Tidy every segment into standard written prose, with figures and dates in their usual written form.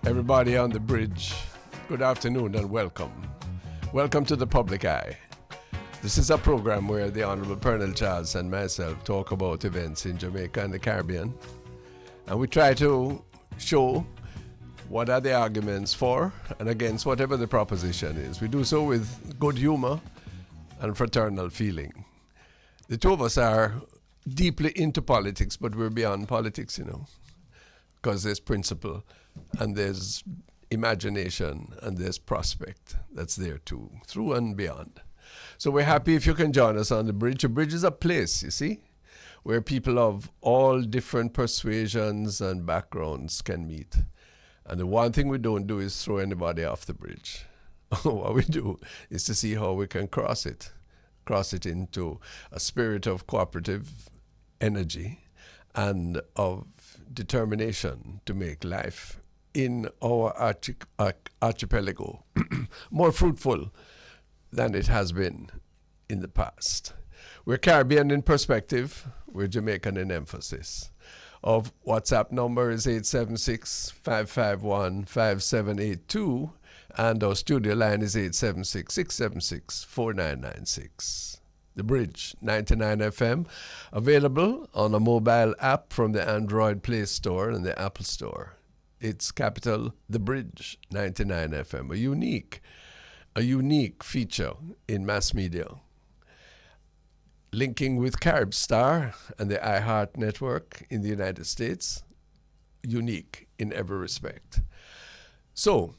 Everybody on the bridge, good afternoon and welcome. Welcome to the Public Eye. This is a program where the Honorable Colonel Charles and myself talk about events in Jamaica and the Caribbean. And we try to show what are the arguments for and against whatever the proposition is. We do so with good humor and fraternal feeling. The two of us are deeply into politics, but we're beyond politics, because there's principle and there's imagination and there's prospect that's there too, through and beyond. So we're happy if you can join us on the bridge. A bridge is a place, you see, where people of all different persuasions and backgrounds can meet. And the one thing we don't do is throw anybody off the bridge. What we do is to see how we can cross it into a spirit of cooperative energy and of determination to make life in our archipelago more fruitful than it has been in the past. We're Caribbean in perspective, we're Jamaican in emphasis. Our WhatsApp number is 876-551-5782 and our studio line is 876-676-4996. The Bridge 99 FM, available on a mobile app from the Android Play Store and the Apple Store. It's capital The Bridge 99 FM, a unique feature in mass media, linking with Caribstar and the iHeart network in the United States, unique in every respect. So,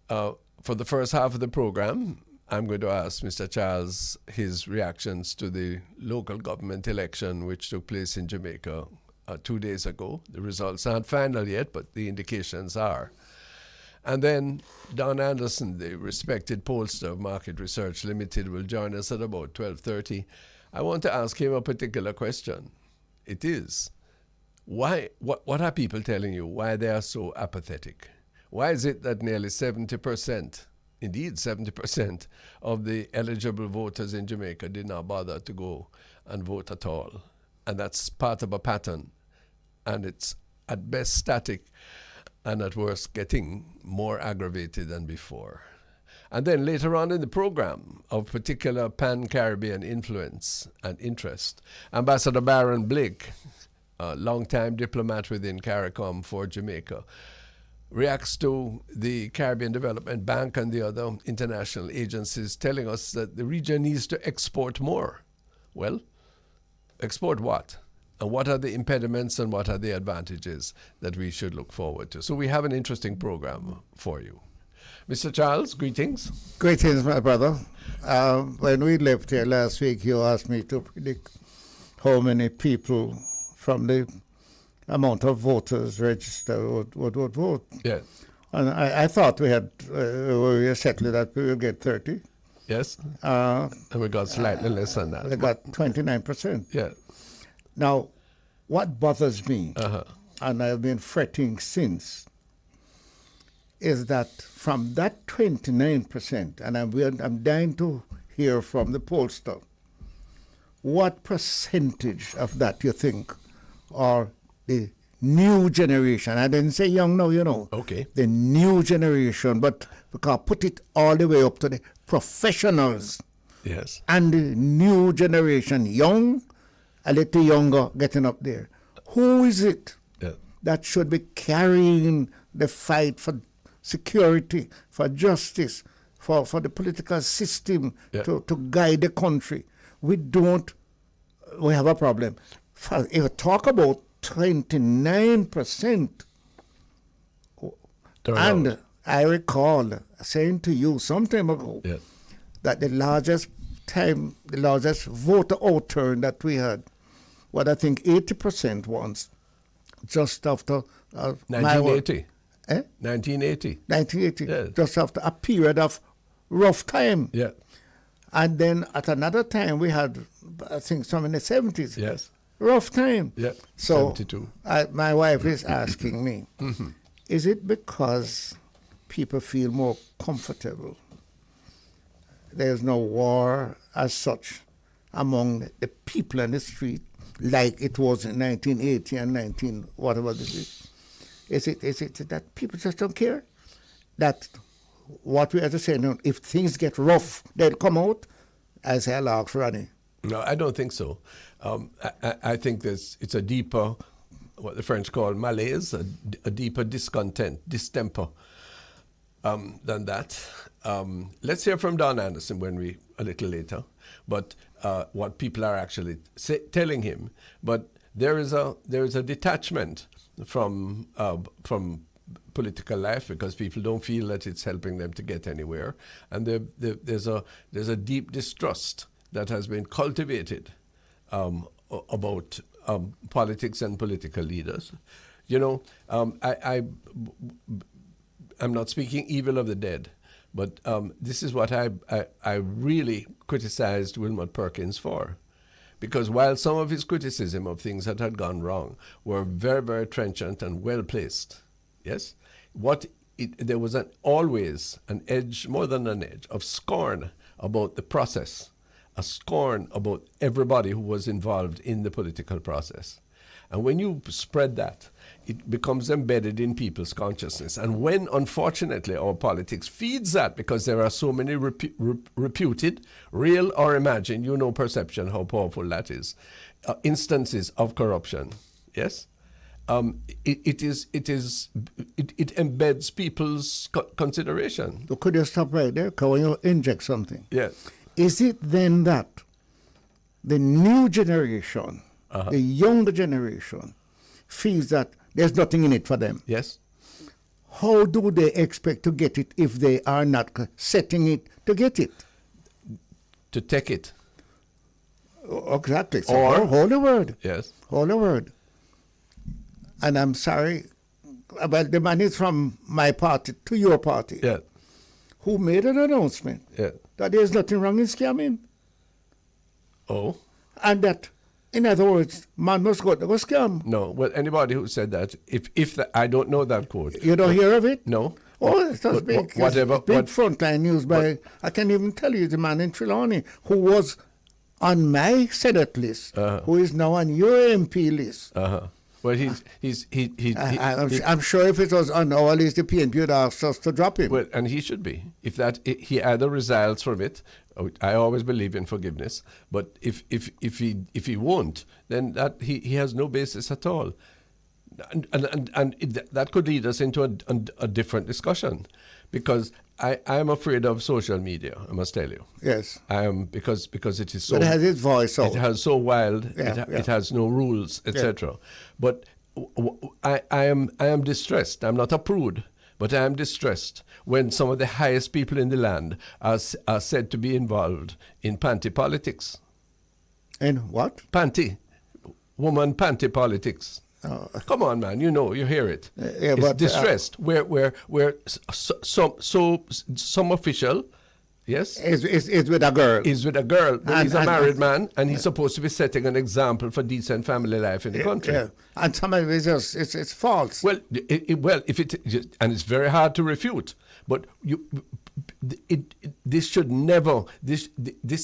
for the first half of the program, I'm going to ask Mr. Charles his reactions to the local government election which took place in Jamaica 2 days ago. The results aren't final yet, but the indications are. And then Don Anderson, the respected pollster of Market Research Limited, will join us at about 12:30. I want to ask him a particular question. It is, what are people telling you why they are so apathetic? Why is it that nearly 70%, indeed 70% of the eligible voters in Jamaica did not bother to go and vote at all? And that's part of a pattern. And it's at best static and at worst getting more aggravated than before. And then later on in the program, of particular pan-Caribbean influence and interest, Ambassador Baron Blake, a longtime diplomat within CARICOM for Jamaica, reacts to the Caribbean Development Bank and the other international agencies telling us that the region needs to export more. Well, export what? And what are the impediments and what are the advantages that we should look forward to? So we have an interesting program for you. Mr. Charles, greetings. Greetings, my brother. When we left here last week, you asked me to predict how many people from the amount of voters registered would vote. Yes. And I thought we were settled that we would get 30. Yes. And we got slightly less than that. We got 29%. Yeah. Now, what bothers me, and I've been fretting since, is that from that 29%, and I'm dying to hear from the pollster, what percentage of that you think are the new generation? I didn't say young now, Okay. The new generation, but we can put it all the way up to the professionals. Yes. And the new generation, young, a little younger, getting up there. Who is it that should be carrying the fight for security, for justice, for the political system to guide the country? We have a problem. If you talk about 29%, and I recall saying to you some time ago that the largest voter out turn that we had, what I think 80% once, just after 1980. 1980. 1980, yes. Just after a period of rough time. Yeah. And then at another time we had, I think, some in the 70s. Yes. Rough time. Yeah. So 72. My wife is asking me, is it because people feel more comfortable? There's no war as such among the people in the street like it was in 1980 and 19 whatever this is. Is it that people just don't care? That what we have to say, no, if things get rough, they'll come out. I say, I'll ask Ronnie. No, I don't think so. I think it's a deeper, what the French call malaise, a deeper discontent, distemper than that. Let's hear from Don Anderson a little later, but what people are actually telling him. But there is a detachment from political life because people don't feel that it's helping them to get anywhere, and there's a deep distrust that has been cultivated about politics and political leaders. You know, I'm not speaking evil of the dead, but this is what I really criticized Wilmot Perkins for. Because while some of his criticism of things that had gone wrong were very, very trenchant and well placed, yes, there was always an edge, more than an edge, of scorn about the process, a scorn about everybody who was involved in the political process. And when you spread that, it becomes embedded in people's consciousness. And when, unfortunately, our politics feeds that, because there are so many reputed, real or imagined, perception, how powerful that is, instances of corruption, yes? It embeds people's consideration. So could you stop right there? Can you inject something? Yes. Is it then that the new generation, the younger generation, feels that there's nothing in it for them? Yes. How do they expect to get it if they are not setting it to get it? To take it. Exactly. So Or hold the word. Yes. Hold the word. And I'm sorry, but the man is from my party to your party. Yeah. Who made an announcement that there's nothing wrong in scamming. Oh. And that, in other words, man must go to go scam. No. Well, anybody who said that, if I don't know that quote. You don't hear of it? No. Oh, it's just big. Whatever. It's big frontline news by, I can even tell you, the man in Trelawney who was on my Senate list, who is now on your MP list. Well, I'm sure if it was on our list, the PNP would ask us to drop him. Well, and he should be. If he either resides from it, I always believe in forgiveness. But if he won't, then that he has no basis at all, and that could lead us into a different discussion, because I am afraid of social media. I must tell you. Yes. I am because it is so. But it has its voice. It has so wild. It has no rules, etc. But I am distressed. I'm not a prude, but I am distressed when some of the highest people in the land are said to be involved in panty politics. In what? Panty, woman panty politics. Come on, man! You hear it. Yeah, it's but distressed. Where some official, yes, is with a girl. Is with a girl. He's a married man, and he's supposed to be setting an example for decent family life in the country. Yeah. And some of it is it's false. Well, and it's very hard to refute. But this should never. This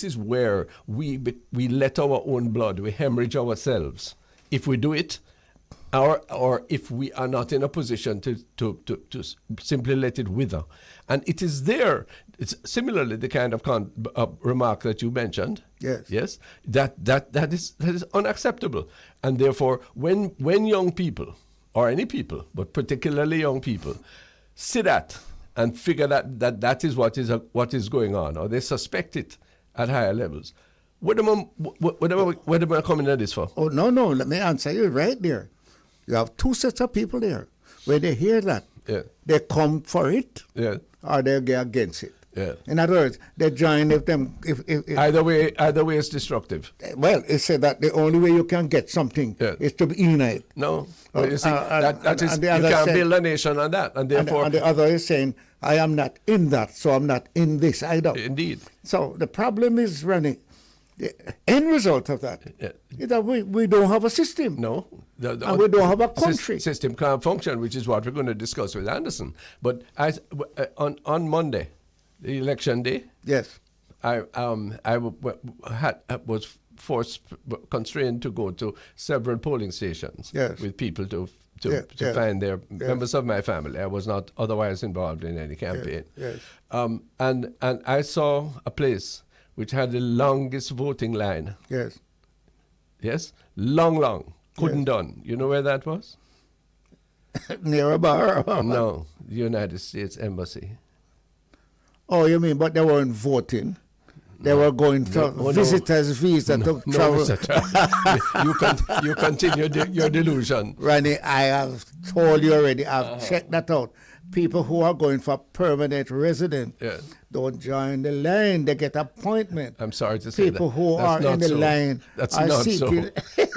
is where we let our own blood, we hemorrhage ourselves if we do it. Or if we are not in a position to simply let it wither. And it is there. It's similarly the kind of remark that you mentioned. Yes. That is unacceptable. And therefore, when young people, or any people, but particularly young people, see that and figure that is what is going on, or they suspect it at higher levels, what am I coming at this for? Oh, no, let me answer you right there. You have two sets of people there. When they hear that, they come for it, or they go against it. Yeah. In other words, they join if them. If either way is destructive. Well, it said that the only way you can get something is to be unite. No, well, you see, that is, you can't build a nation on that, and therefore. And the other is saying, I am not in that, so I'm not in this either. Indeed. So the problem is running. The end result of that is that we don't have a system. No. And we don't have a country. System can't function, which is what we're going to discuss with Anderson. But on Monday, the election day, yes, I was constrained to go to several polling stations Yes. with people to Yes. find their members of my family. I was not otherwise involved in any campaign. Yes. And I saw a place which had the longest voting line. Yes. Yes? Long. Couldn't done. You know where that was? Near a bar? No, the United States Embassy. Oh, you mean, but they weren't voting. They were going for visitors' visa to travel. Mr. Charles. you continue your delusion. Ronnie, I have told you already. I've checked that out. People who are going for permanent resident don't join the line. They get appointment. I'm sorry to say that. People who are in the line are seeking.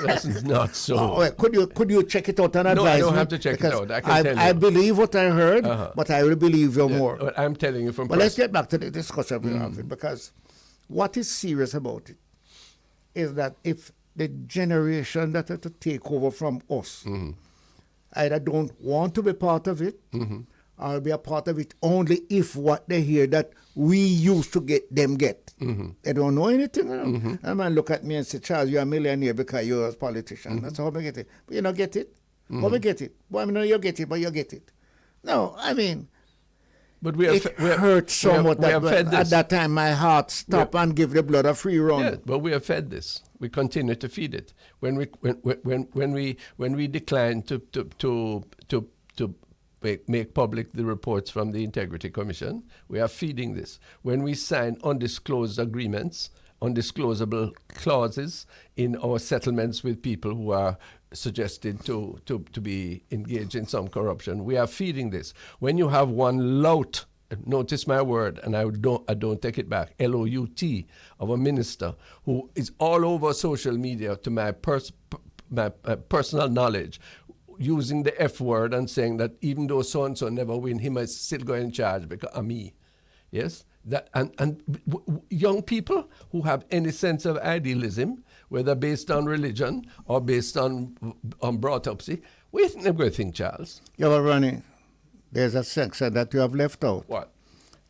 That's not so. Oh, wait, could you check it out and advise me? No, I don't have to check it out. I can tell you. I believe what I heard, but I will believe you more. But I'm telling you from. But let's get back to the discussion we're having, because what is serious about it is that if the generation that are to take over from us either don't want to be part of it, or be a part of it only if what they hear that we used to get, them get. They don't know anything. You know? A man look at me and say, Charles, you're a millionaire because you're a politician. That's how I get it. But you don't get it. But we get it. Well, I mean, no, you get it, but you get it. No, I mean, but it hurt so much that at that time my heart stopped and give the blood a free run. Yeah, but we have fed this. We continue to feed it. When we decline to make public the reports from the Integrity Commission, we are feeding this. When we sign undisclosed agreements, undisclosable clauses in our settlements with people who are suggested to be engaged in some corruption, we are feeding this. When you have one lout, notice my word, and I don't take it back, L-O-U-T, of a minister who is all over social media, to my personal knowledge, using the F word and saying that even though so-and-so never win, he might still go in charge because of me. Yes? That young people who have any sense of idealism, whether based on religion or based on brought-upsy, we think they're going to think, Charles. Yeah, but Ronnie, there's a section that you have left out. What?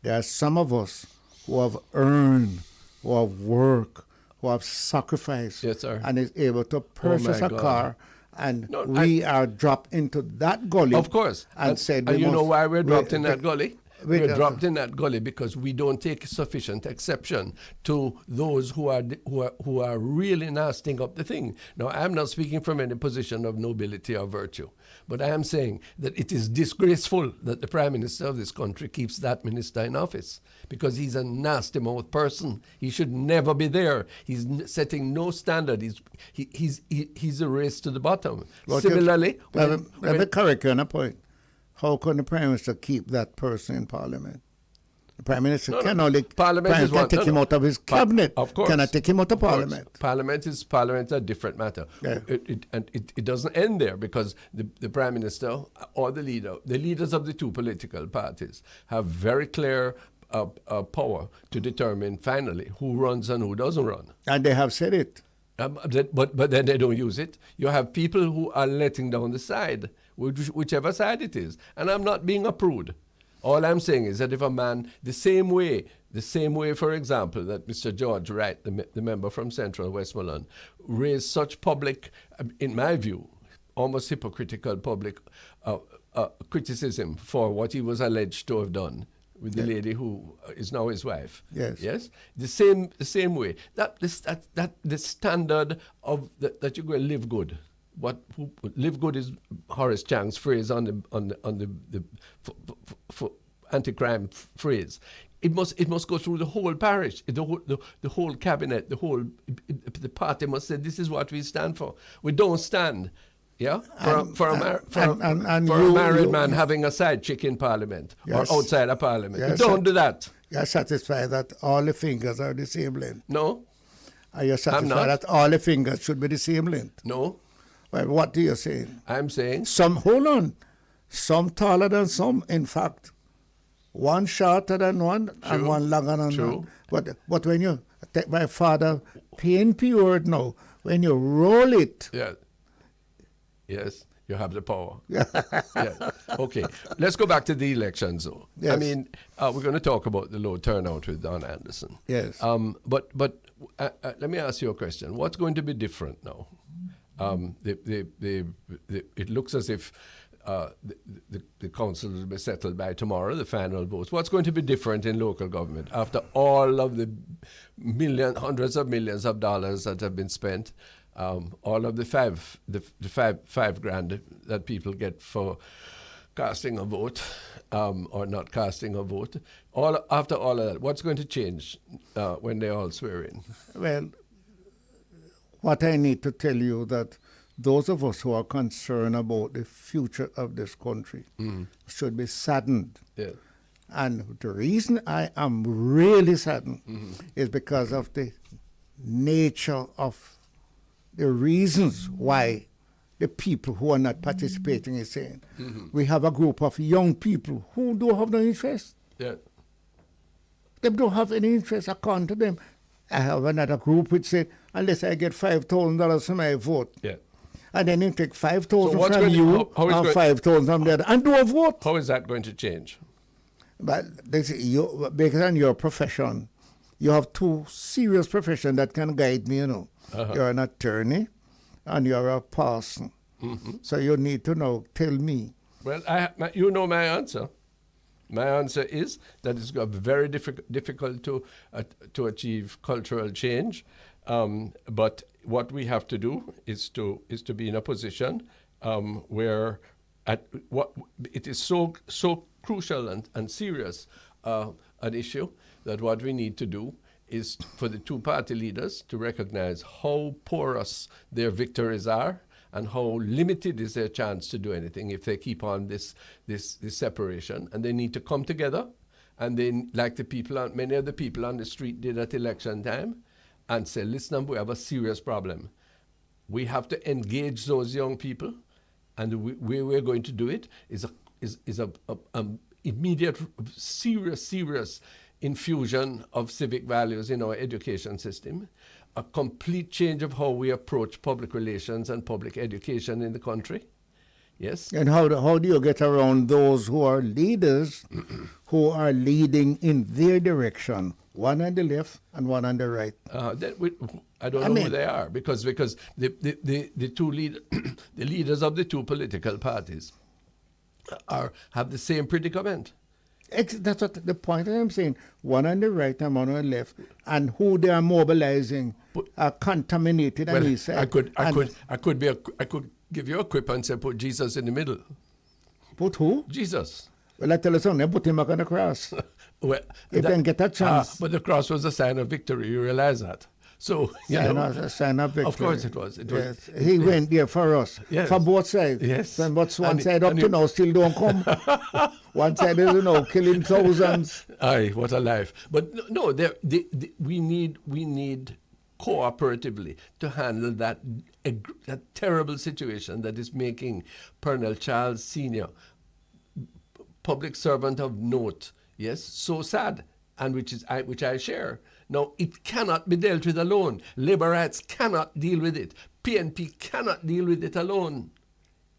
There are some of us who have earned, who have worked, who have sacrificed, yes, sir, and is able to purchase a car. And we are dropped into that gully. Of course. And said, and you know why we're dropped in that gully? We're dropped in that gully because we don't take sufficient exception to those who are really nasting up the thing. Now, I'm not speaking from any position of nobility or virtue, but I am saying that it is disgraceful that the Prime Minister of this country keeps that minister in office, because he's a nasty mouth person. He should never be there. He's setting no standard. He's a race to the bottom. Well, Similarly, let me correct you on a point. How can the Prime Minister keep that person in Parliament? The Prime Minister can only take him out of his cabinet. Of course. Cannot take him out of Parliament. Parliament is a different matter. Yeah. It doesn't end there, because the Prime Minister or the leaders of the two political parties have very clear power to determine finally who runs and who doesn't run. And they have said it. But then they don't use it. You have people who are letting down the side, whichever side it is. And I'm not being a prude. All I'm saying is that if a man, the same way, for example, that Mr. George Wright, the member from Central Westmoreland, raised such public, in my view, almost hypocritical public criticism for what he was alleged to have done with the lady who is now his wife. Yes. Yes. The same way. That the standard of that you're going to live good. Live good is Horace Chang's phrase on the anti-crime phrase. It must go through the whole parish, the whole cabinet, the party must say, this is what we stand for. We don't stand. Yeah, for a married man having a side chick in Parliament, yes, or outside of Parliament. Yes, don't do that. You're satisfied that all the fingers are the same length? No. Are you satisfied that all the fingers should be the same length? No. Well, what do you say? I'm saying hold on, some taller than some. In fact, one shorter than one, true, and one longer than true, one. But when you take my father PNP word now, when you roll it. Yeah. Yes, you have the power. Yeah. Okay, let's go back to the elections, though. Yes. I mean, we're going to talk about the low turnout with Don Anderson. Yes. But let me ask you a question. What's going to be different now? It looks as if the council will be settled by tomorrow, the final votes. What's going to be different in local government after all of the hundreds of millions of dollars that have been spent, all of the five grand that people get for casting a vote or not casting a vote? After all of that, what's going to change when they all swear in? Well, what I need to tell you that those of us who are concerned about the future of this country should be saddened. Yeah. And the reason I am really saddened is because of the nature of the reasons why the people who are not participating is saying. We have a group of young people who don't have no interest. Yeah. They don't have any interest according to them. I have another group which said, unless I get $5,000 for my vote. Yeah. And then you take 5,000 what's from going to- you how is and going- 5,000 from the other and do a vote. How is that going to change? But they say based on your profession, you have two serious professions that can guide me, you know. You're an attorney and you're a parson. So you need to know, tell me. Well, you know my answer. My answer is that it's going to be very difficult to achieve cultural change. But what we have to do is to be in a position where it is so crucial and serious an issue that what we need to do is for the two party leaders to recognize how porous their victories are and how limited is their chance to do anything if they keep on this separation. And they need to come together, and then, like many of the people on the street did at election time, and say, listen, we have a serious problem. We have to engage those young people, and the way we're going to do it is a immediate, serious infusion of civic values in our education system, a complete change of how we approach public relations and public education in the country. Yes. And how do you get around those who are leaders who are leading in their direction, one on the left and one on the right? I don't know who they are because the two the leaders of the two political parties have the same predicament. That's what the point I'm saying. One on the right and one on the left, and who they are mobilizing are contaminated. Well, and he said, I could give you a quip and say put Jesus in the middle. Put who? Jesus. Well, I tell you something. Put him back on the cross. Well, if they get a chance. But the cross was a sign of victory. You realize that? So sign of victory. Of course it was. Yes. He went there for us. Yes. For both sides. Yes. And but one side up to now still don't come. One side is killing thousands. Aye, what a life! But no, we need cooperatively to handle that terrible situation that is making Pernell Charles Sr., public servant of note, yes, so sad, and which I share. Now, it cannot be dealt with alone. Labour rights cannot deal with it. PNP cannot deal with it alone.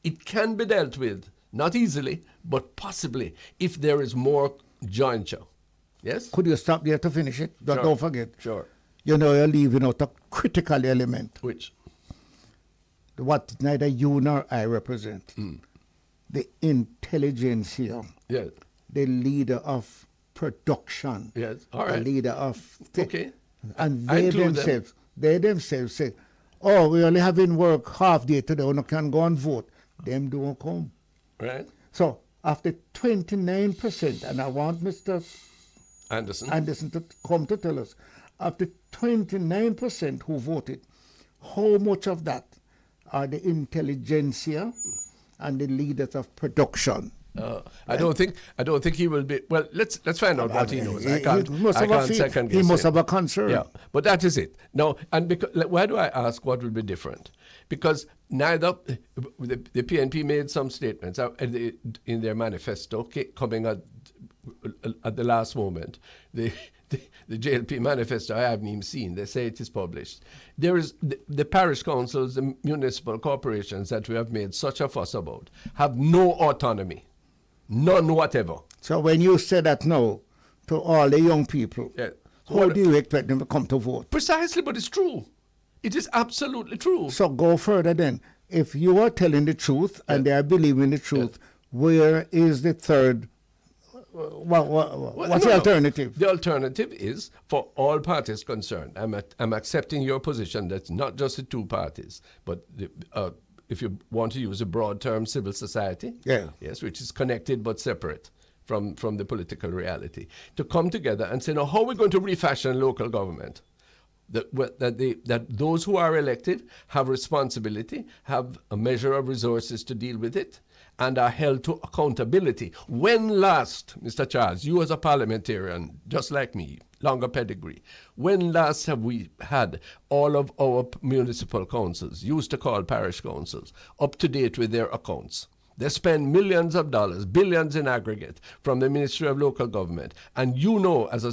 It can be dealt with, not easily, but possibly, if there is more jointure. Yes? Could you stop there to finish it? But Sure. don't forget. Sure. You know, you're leaving out a critical element. Which? What neither you nor I represent. The intelligentsia. Yes. The leader of production. Yes. All right. The leader of... Okay. And I they include them. themselves say, oh, we only having work half day today, we can go and vote. Them don't come. Right. So after 29%, and I want Mr. Anderson to come to tell us, after 29% who voted, how much of that are the intelligentsia and the leaders of production? I don't think he will be. Well, let's find out what he knows. I can't second guess He must him. have a concern. Yeah, but that is it. No, and why do I ask what will be different? Because neither the PNP made some statements in their manifesto coming at the last moment. The JLP manifesto I haven't even seen. They say it is published. There is the parish councils, the municipal corporations that we have made such a fuss about have no autonomy, none whatever. So when you say that now to all the young people, Yeah. How do you expect them to come to vote? Precisely, but it's true. It is absolutely true. So go further then. If you are telling the truth and they are believing the truth, where is the third? What's the alternative? The alternative is for all parties concerned. I'm accepting your position that's not just the two parties, but if you want to use a broad term, civil society, yes, which is connected but separate from the political reality, to come together and say, now, how are we going to refashion local government? That those who are elected have responsibility, have a measure of resources to deal with it, and are held to accountability. When last, Mr. Charles, you as a parliamentarian, just like me, longer pedigree, when last have we had all of our municipal councils, used to call parish councils, up to date with their accounts? They spend millions of dollars, billions in aggregate, from the Ministry of Local Government. And you know, as a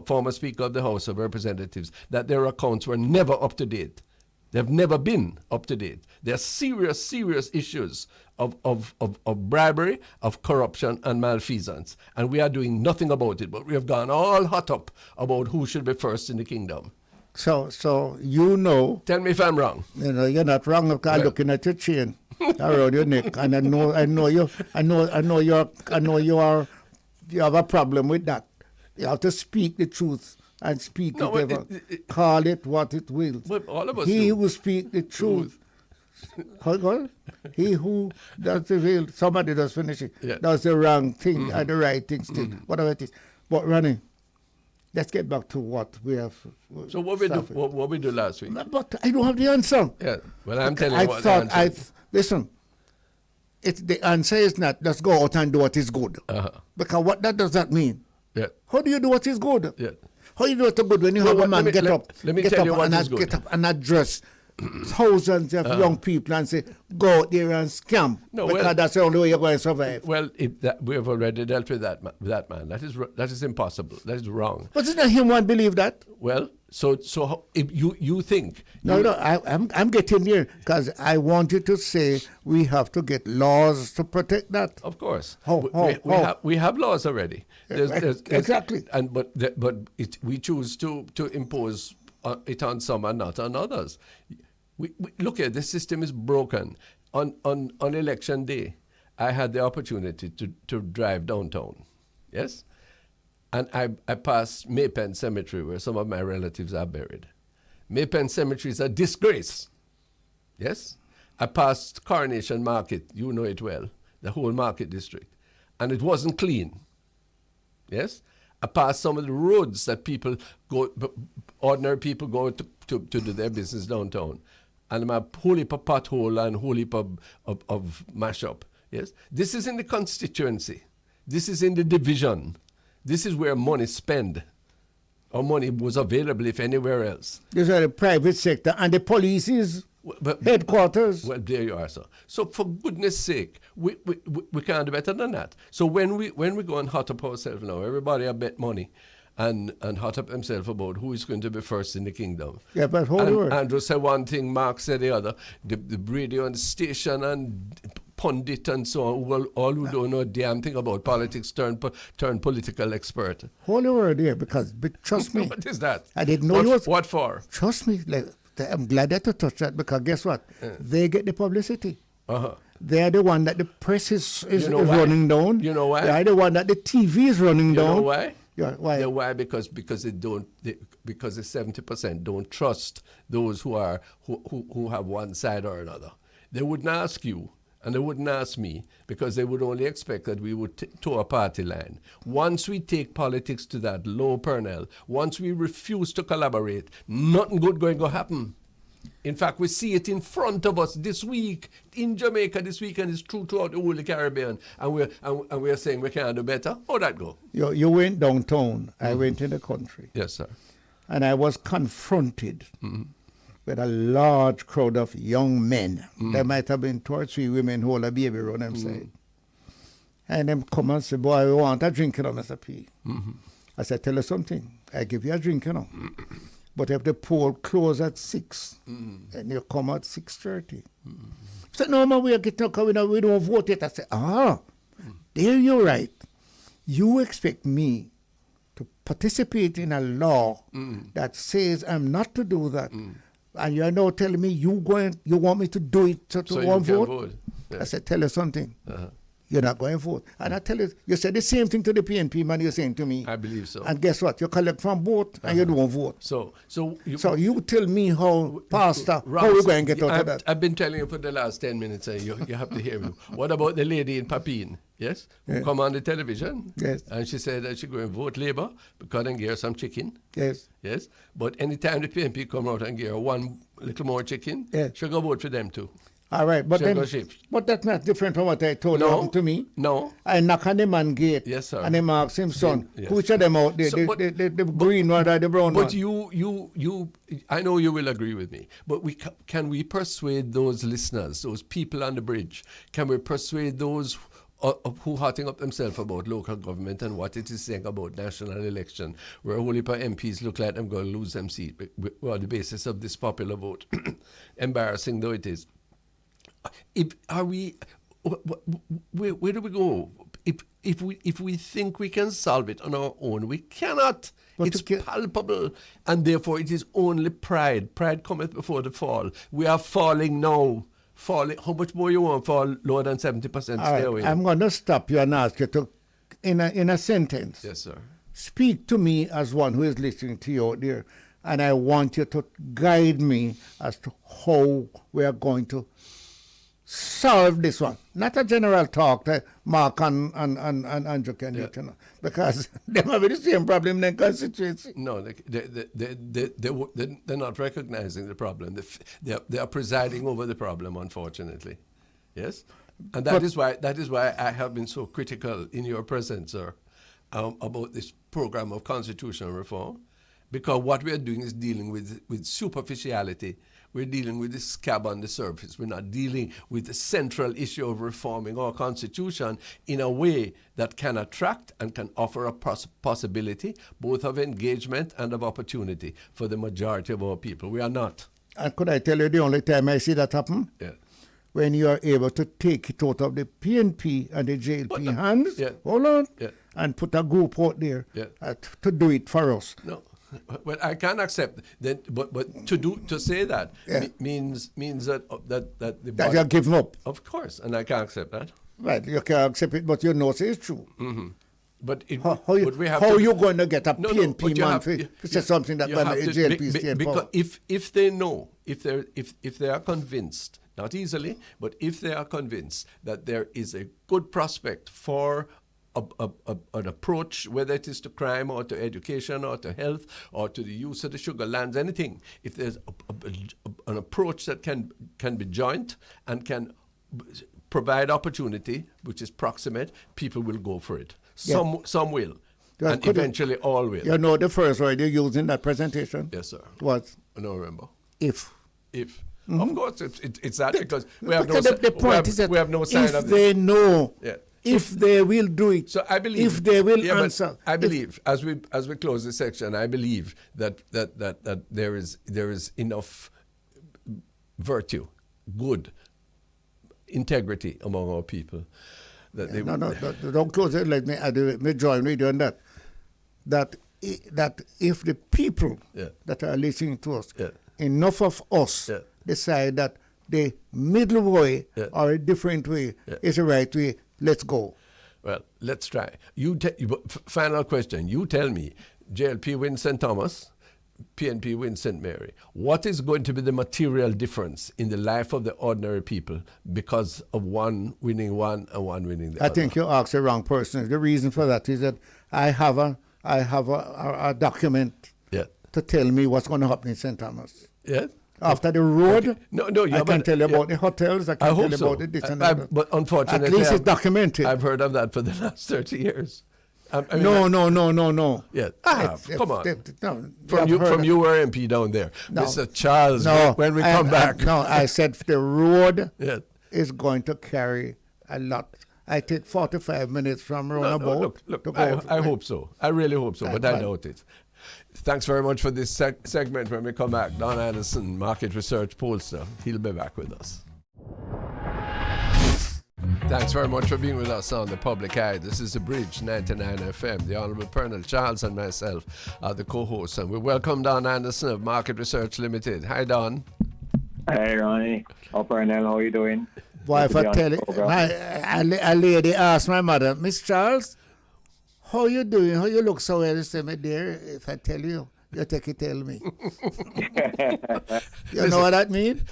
former Speaker of the House of Representatives, that their accounts were never up to date. They've never been up to date. There are serious, serious issues of bribery, of corruption, and malfeasance. And we are doing nothing about it. But we have gone all hot up about who should be first in the kingdom. So you know. Tell me if I'm wrong. You know, you're not wrong. I'm looking at your chain around your neck, and I know you have a problem with that. You have to speak the truth and speak call it what it will. But all of us he who speak the truth. He who does the real, somebody does finish it, does the wrong thing and the right thing still, whatever it is. But Ronnie, let's get back to what we have. So what we do last week? But I don't have the answer. Yeah, well, I'm telling you what the answer is. Listen, the answer is not, let's go out and do what is good. Because what does that mean? Yeah. How do you do what is good? Yeah. How do you do what is good when you have a man get up and address thousands of young people and say, go out there and scam, because that's the only way you're going to survive. Well, we have already dealt with that man. That is impossible. That is wrong. But isn't anyone believe that? Well, so if you think... I'm getting there, because I want you to say we have to get laws to protect that. Of course. We have laws already. Exactly. We choose to impose it on some and not on others. We look at the system is broken. On election day, I had the opportunity to drive downtown. Yes? And I passed Maypen Cemetery, where some of my relatives are buried. Maypen Cemetery is a disgrace. Yes? I passed Coronation Market, you know it well, the whole market district. And it wasn't clean. Yes? I passed some of the roads that ordinary people go to do their business downtown. And I'm a whole heap of pothole and whole heap of mashup. Yes? This is in the constituency. This is in the division. This is where money spent. Or money was available if anywhere else. These are the private sector, and the police is headquarters. Well, there you are, sir. So for goodness sake, we can't do better than that. So when we go and hot up ourselves now, everybody have bet money and hot up themselves about who is going to be first in the kingdom. Yeah, but hold on. Andrew said one thing, Mark said the other. The radio and the station and pundit and so on, all who don't know a damn thing about politics turn political expert. Hold your word here, because trust me. What is that? I didn't know what for? Trust me, I'm glad that you touched that, because guess what? They get the publicity. They're the one that the press is running down. You know why? They're the one that the TV is running down. You know why? Yeah, why? Yeah, why? Because the 70% don't trust those who have one side or another. They wouldn't ask you, and they wouldn't ask me, because they would only expect that we would toe a party line. Once we take politics to that low kernel, once we refuse to collaborate, nothing good going to happen. In fact, we see it in front of us this week in Jamaica this week, and it's true throughout the whole Caribbean. And we're saying we can't do better. How'd that go? You went downtown. I went in the country. Yes, sir. And I was confronted with a large crowd of young men. There might have been 2 or 3 women who hold a baby around them side. And them come and say, boy, we want a drink, Mr. P. I said, tell us something. I give you a drink, But if the poll close at 6, and you come at 6:30. So no, man, we are getting up, we don't vote yet. I said, there you're right. You expect me to participate in a law that says I'm not to do that, and you're now telling me you want me to do it to So one you can vote? vote. Yeah. I said, tell you something. Uh-huh. You're not going to vote. And I tell you, you said the same thing to the PNP man you're saying to me. I believe so. And guess what? You collect from both and you don't vote. So you tell me how, Pastor, Ross, how we going to get out of that? I've been telling you for the last 10 minutes, and you have to hear me. What about the lady in Papine? Yes? Who come on the television? Yes. And she said that she going to vote Labour because they give her some chicken. Yes. Yes? But anytime the PNP come out and give her one little more chicken, she'll go vote for them too. All right, but She'll then, go shift. but that's not different from what I told you happened to me. No. I knock on the man gate. Yes, sir. And they ask him, son, Yes. which of them out there? So, the green one or the brown one? But you, I know you will agree with me, but can we persuade those listeners, those people on the bridge, can we persuade those who hotting up themselves about local government and what it is saying about national election, where a whole heap of MPs look like they're going to lose them seat on the basis of this popular vote, embarrassing though it is. Where do we go? If we think we can solve it on our own, we cannot. But it's palpable, and therefore it is only pride. Pride cometh before the fall. We are falling now. Falling. How much more you want fall lower than 70%? Stay away. I'm going to stop you and ask you to, in a sentence. Yes, sir. Speak to me as one who is listening to you out there, and I want you to guide me as to how we are going to solve this one. Not a general talk that Mark and Andrew can do, you know, because they have the same problem in their constituency. No, they're not recognizing the problem. They are presiding over the problem, unfortunately. Yes? And that is why I have been so critical in your presence, sir, about this program of constitutional reform, because what we are doing is dealing with superficiality. We're dealing with the scab on the surface. We're not dealing with the central issue of reforming our constitution in a way that can attract and can offer a possibility both of engagement and of opportunity for the majority of our people. We are not. And could I tell you the only time I see that happen? Yeah. When you are able to take it out of the PNP and the JLP hands, hold on, and put a group out there to do it for us. No. Well, I can't accept that, but to say that means that the that you're giving up. Of course, and I can't accept that. Right, you can't accept it, but you know it's true. Mm-hmm. But how you going to get a PNP man to say something that when the JLP stay in power? Because if they know, if they are convinced, not easily, but if they are convinced that there is a good prospect for an approach, whether it is to crime or to education or to health or to the use of the sugar lands, anything, if there's an approach that can be joint and can provide opportunity, which is proximate, people will go for it. Some will, and eventually all will. You know the first word you used in that presentation? Yes, sir. Was? I don't remember. If. Mm-hmm. Of course, it's that because we have we have no sign of if they know. Yeah. If they will do it, so I believe if they will answer. I believe as we close this section, I believe that there is enough virtue, good, integrity among our people that they don't close it. Let me join with you on that. That if the people that are listening to us, enough of us decide that the middle way or a different way is the right way. Let's go. Well, let's try. Final question. You tell me, JLP wins St. Thomas, PNP wins St. Mary. What is going to be the material difference in the life of the ordinary people because of one winning one and one winning the other? I think you asked the wrong person. The reason for that is that I have a document to tell me what's going to happen in St. Thomas. Yes. After the road, okay. I can tell you about the hotels, I can tell you about the this and that. But unfortunately, at least it's documented. I've heard of that for the last 30 years. No. Yeah. Come on. From you were MP down there. No. Mr. Charles, when we come back. I said the road is going to carry a lot. I take 45 minutes from roundabout. Look, I hope so. I really hope so, but I doubt it. Thanks very much for this segment. When we come back, Don Anderson, market research pollster, he'll be back with us. Thanks very much for being with us on the Public Eye. This is The Bridge 99 FM. The Honourable Colonel Charles and myself are the co-hosts. And we welcome Don Anderson of Market Research Limited. Hi, Don. Hey, Ronnie. Oh, Colonel, how are you doing? Boy, if I tell you, a lady asked my mother, Miss Charles, how you doing? How you look so well? She said, my dear, if I tell you, you take it, tell me. You know what that means?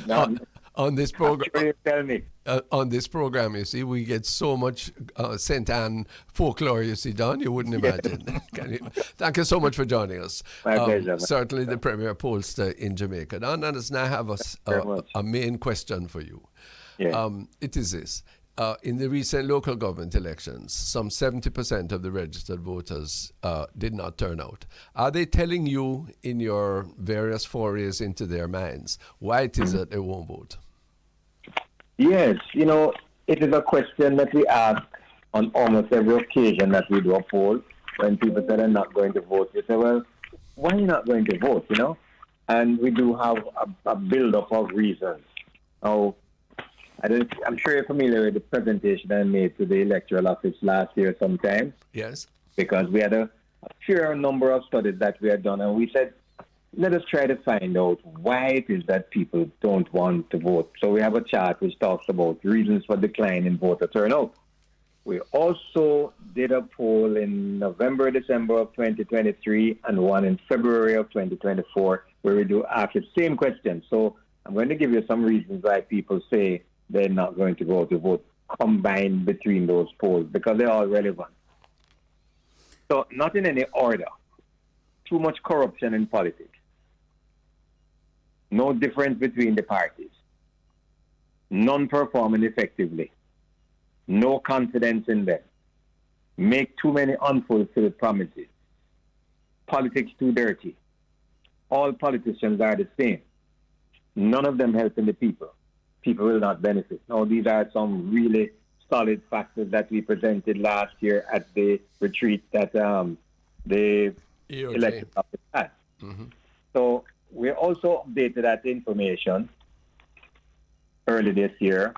No, On this program, sure you tell me. on this program, you see, we get so much St. Anne folklore, you see, Don, you wouldn't imagine. Thank you so much for joining us. My pleasure. Certainly the premier pollster in Jamaica. Don Anderson, I have a main question for you. Yeah. It is this. In the recent local government elections, some 70% of the registered voters did not turn out. Are they telling you in your various forays into their minds why it is that they won't vote? Yes, it is a question that we ask on almost every occasion that we do a poll. When people say they're not going to vote, we say, well, why are you not going to vote, And we do have a build-up of reasons. Now, I'm sure you're familiar with the presentation I made to the electoral office last year sometime. Yes. Because we had a fair number of studies that we had done, and we said, let us try to find out why it is that people don't want to vote. So we have a chart which talks about reasons for decline in voter turnout. We also did a poll in November, December of 2023 and one in February of 2024 where we do ask the same question. So I'm going to give you some reasons why people say they're not going to go to vote combined between those polls because they're all relevant. So not in any order. Too much corruption in politics. No difference between the parties. None performing effectively. No confidence in them. Make too many unfulfilled promises. Politics too dirty. All politicians are the same. None of them helping the people. People will not benefit. Now, these are some really solid factors that we presented last year at the retreat that the elected office had. Mm-hmm. So we also updated that information early this year,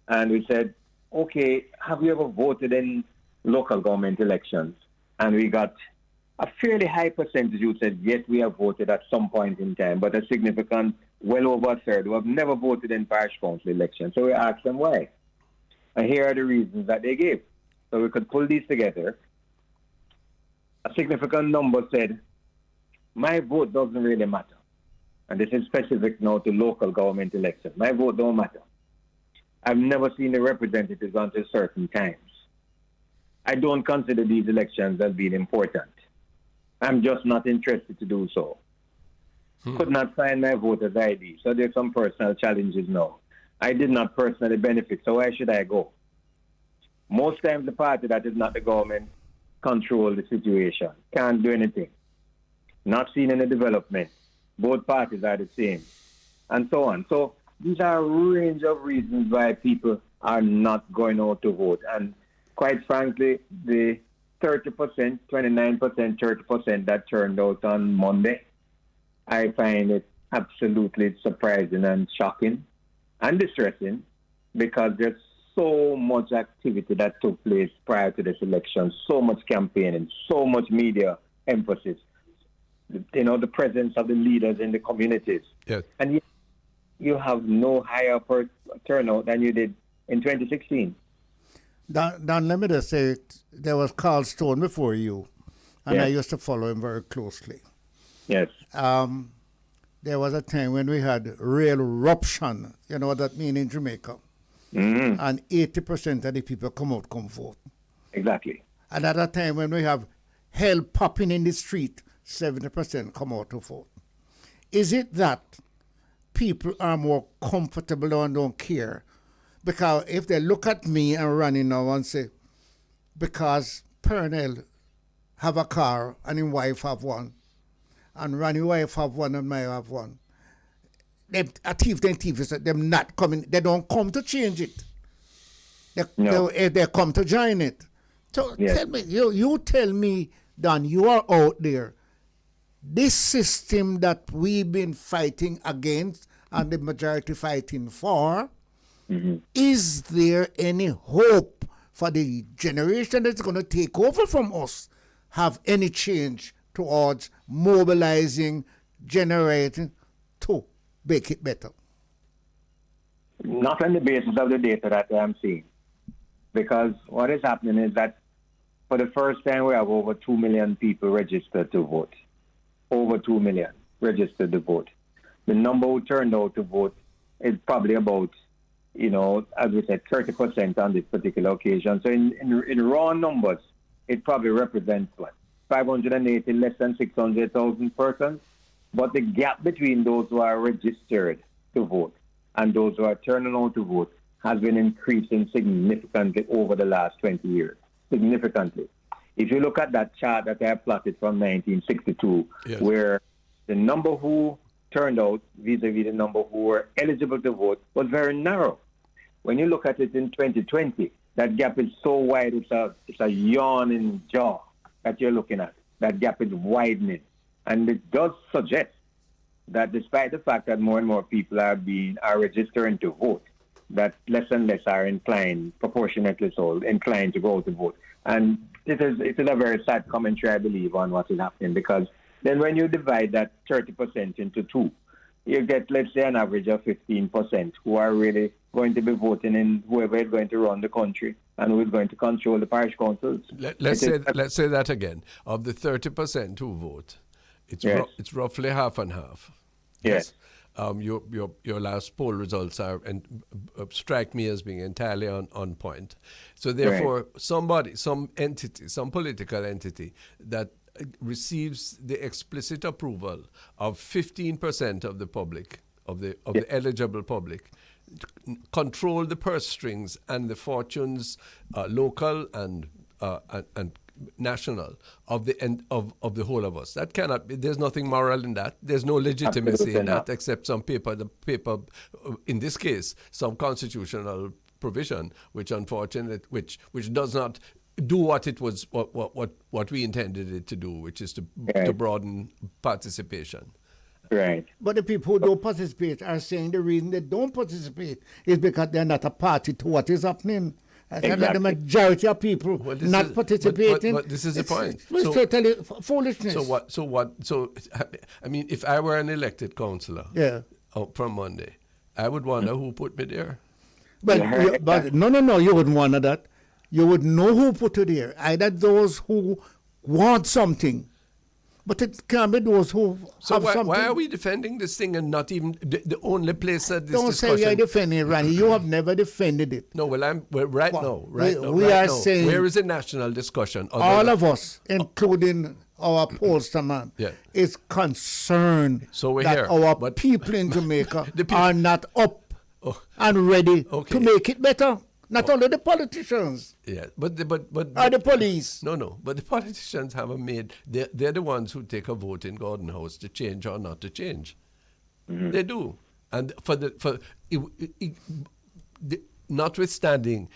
and we said, okay, have you ever voted in local government elections? And we got a fairly high percentage who said, yes, we have voted at some point in time, but a significant, well over a third who have never voted in parish council elections. So we asked them why. And here are the reasons that they gave. So we could pull these together. A significant number said, my vote doesn't really matter. And this is specific now to local government elections. My vote don't matter. I've never seen the representatives until certain times. I don't consider these elections as being important. I'm just not interested to do so. Could not find my voter's ID. So there's some personal challenges now. I did not personally benefit, so why should I go? Most times the party that is not the government control the situation. Can't do anything. Not seen any development. Both parties are the same. And so on. So these are a range of reasons why people are not going out to vote. And quite frankly, the 30%, 29%, 30% that turned out on Monday, I find it absolutely surprising and shocking and distressing because there's so much activity that took place prior to this election, so much campaigning, so much media emphasis, the presence of the leaders in the communities. Yes. And yet you have no higher turnout than you did in 2016. Don, let me just say, there was Carl Stone before you, and Yes. I used to follow him very closely. Yes. There was a time when we had real eruption, you know what that means in Jamaica, and 80% of the people come vote. Exactly. And at a time when we have hell popping in the street, 70% come out to vote. Is it that people are more comfortable and don't care? Because if they look at me and running now and say, because Pernell have a car and his wife have one, and Ronnie's wife have one and my have one, them not coming, they don't come to change it. They come to join it. So Yes. tell me, you tell me, Don, you are out there. This system that we've been fighting against and the majority fighting for, Is there any hope for the generation that's going to take over from us have any change towards mobilizing, generating to make it better? Not on the basis of the data that I'm seeing. Because what is happening is that for the first time we have over 2 million people registered to vote. Over 2 million registered to vote. The number who turned out to vote is probably about, as we said, 30% on this particular occasion. So in raw numbers, it probably represents 580, less than 600,000 persons. But the gap between those who are registered to vote and those who are turning out to vote has been increasing significantly over the last 20 years. Significantly. If you look at that chart that I plotted from 1962, yes, where the number who turned out vis-a-vis the number who were eligible to vote was very narrow. When you look at it in 2020, that gap is so wide, it's a yawning jaw that you're looking at. That gap is widening. And it does suggest that despite the fact that more and more people are registering to vote, that less and less are inclined, proportionately so, inclined to go to vote. And it is a very sad commentary, I believe, on what is happening, because then when you divide that 30% into two, you get, let's say, an average of 15% who are really going to be voting in whoever is going to run the country and who is going to control the parish councils. Let's say that again. Of the 30% who vote, it's yes, it's roughly half and half. Yes. Your last poll results strike me as being entirely on point. So therefore, right, some entity, some political entity that receives the explicit approval of 15% of the public, of the eligible public, control the purse strings and the fortunes, local and national, of the whole of us. That cannot be. There's nothing moral in that. There's no legitimacy in that, except some paper. In this case, some constitutional provision, which which does not do what it was, what we intended it to do, which is to broaden participation. Right. But the people who don't participate are saying the reason they don't participate is because they're not a party to what is happening. Exactly. The majority of people not participating. But this is the point. It's totally foolishness. So I mean, if I were an elected councillor, from Monday, I would wonder who put me there. But no, you wouldn't wonder that. You would know who put you there. Either those who want something, but it can't be those who have something. Why are we defending this thing and not even the only place that this Don't discussion... say you're defending it, Randy. You have never defended it. No, right now. We are saying... Where is the national discussion? All of us, including our pollster man, is concerned that our people in Jamaica are not up and ready to make it better. Not only the politicians. Yeah, but or the police. No. But the politicians haven't made. They're the ones who take a vote in Gordon House to change or not to change. Mm-hmm. They do, and notwithstanding,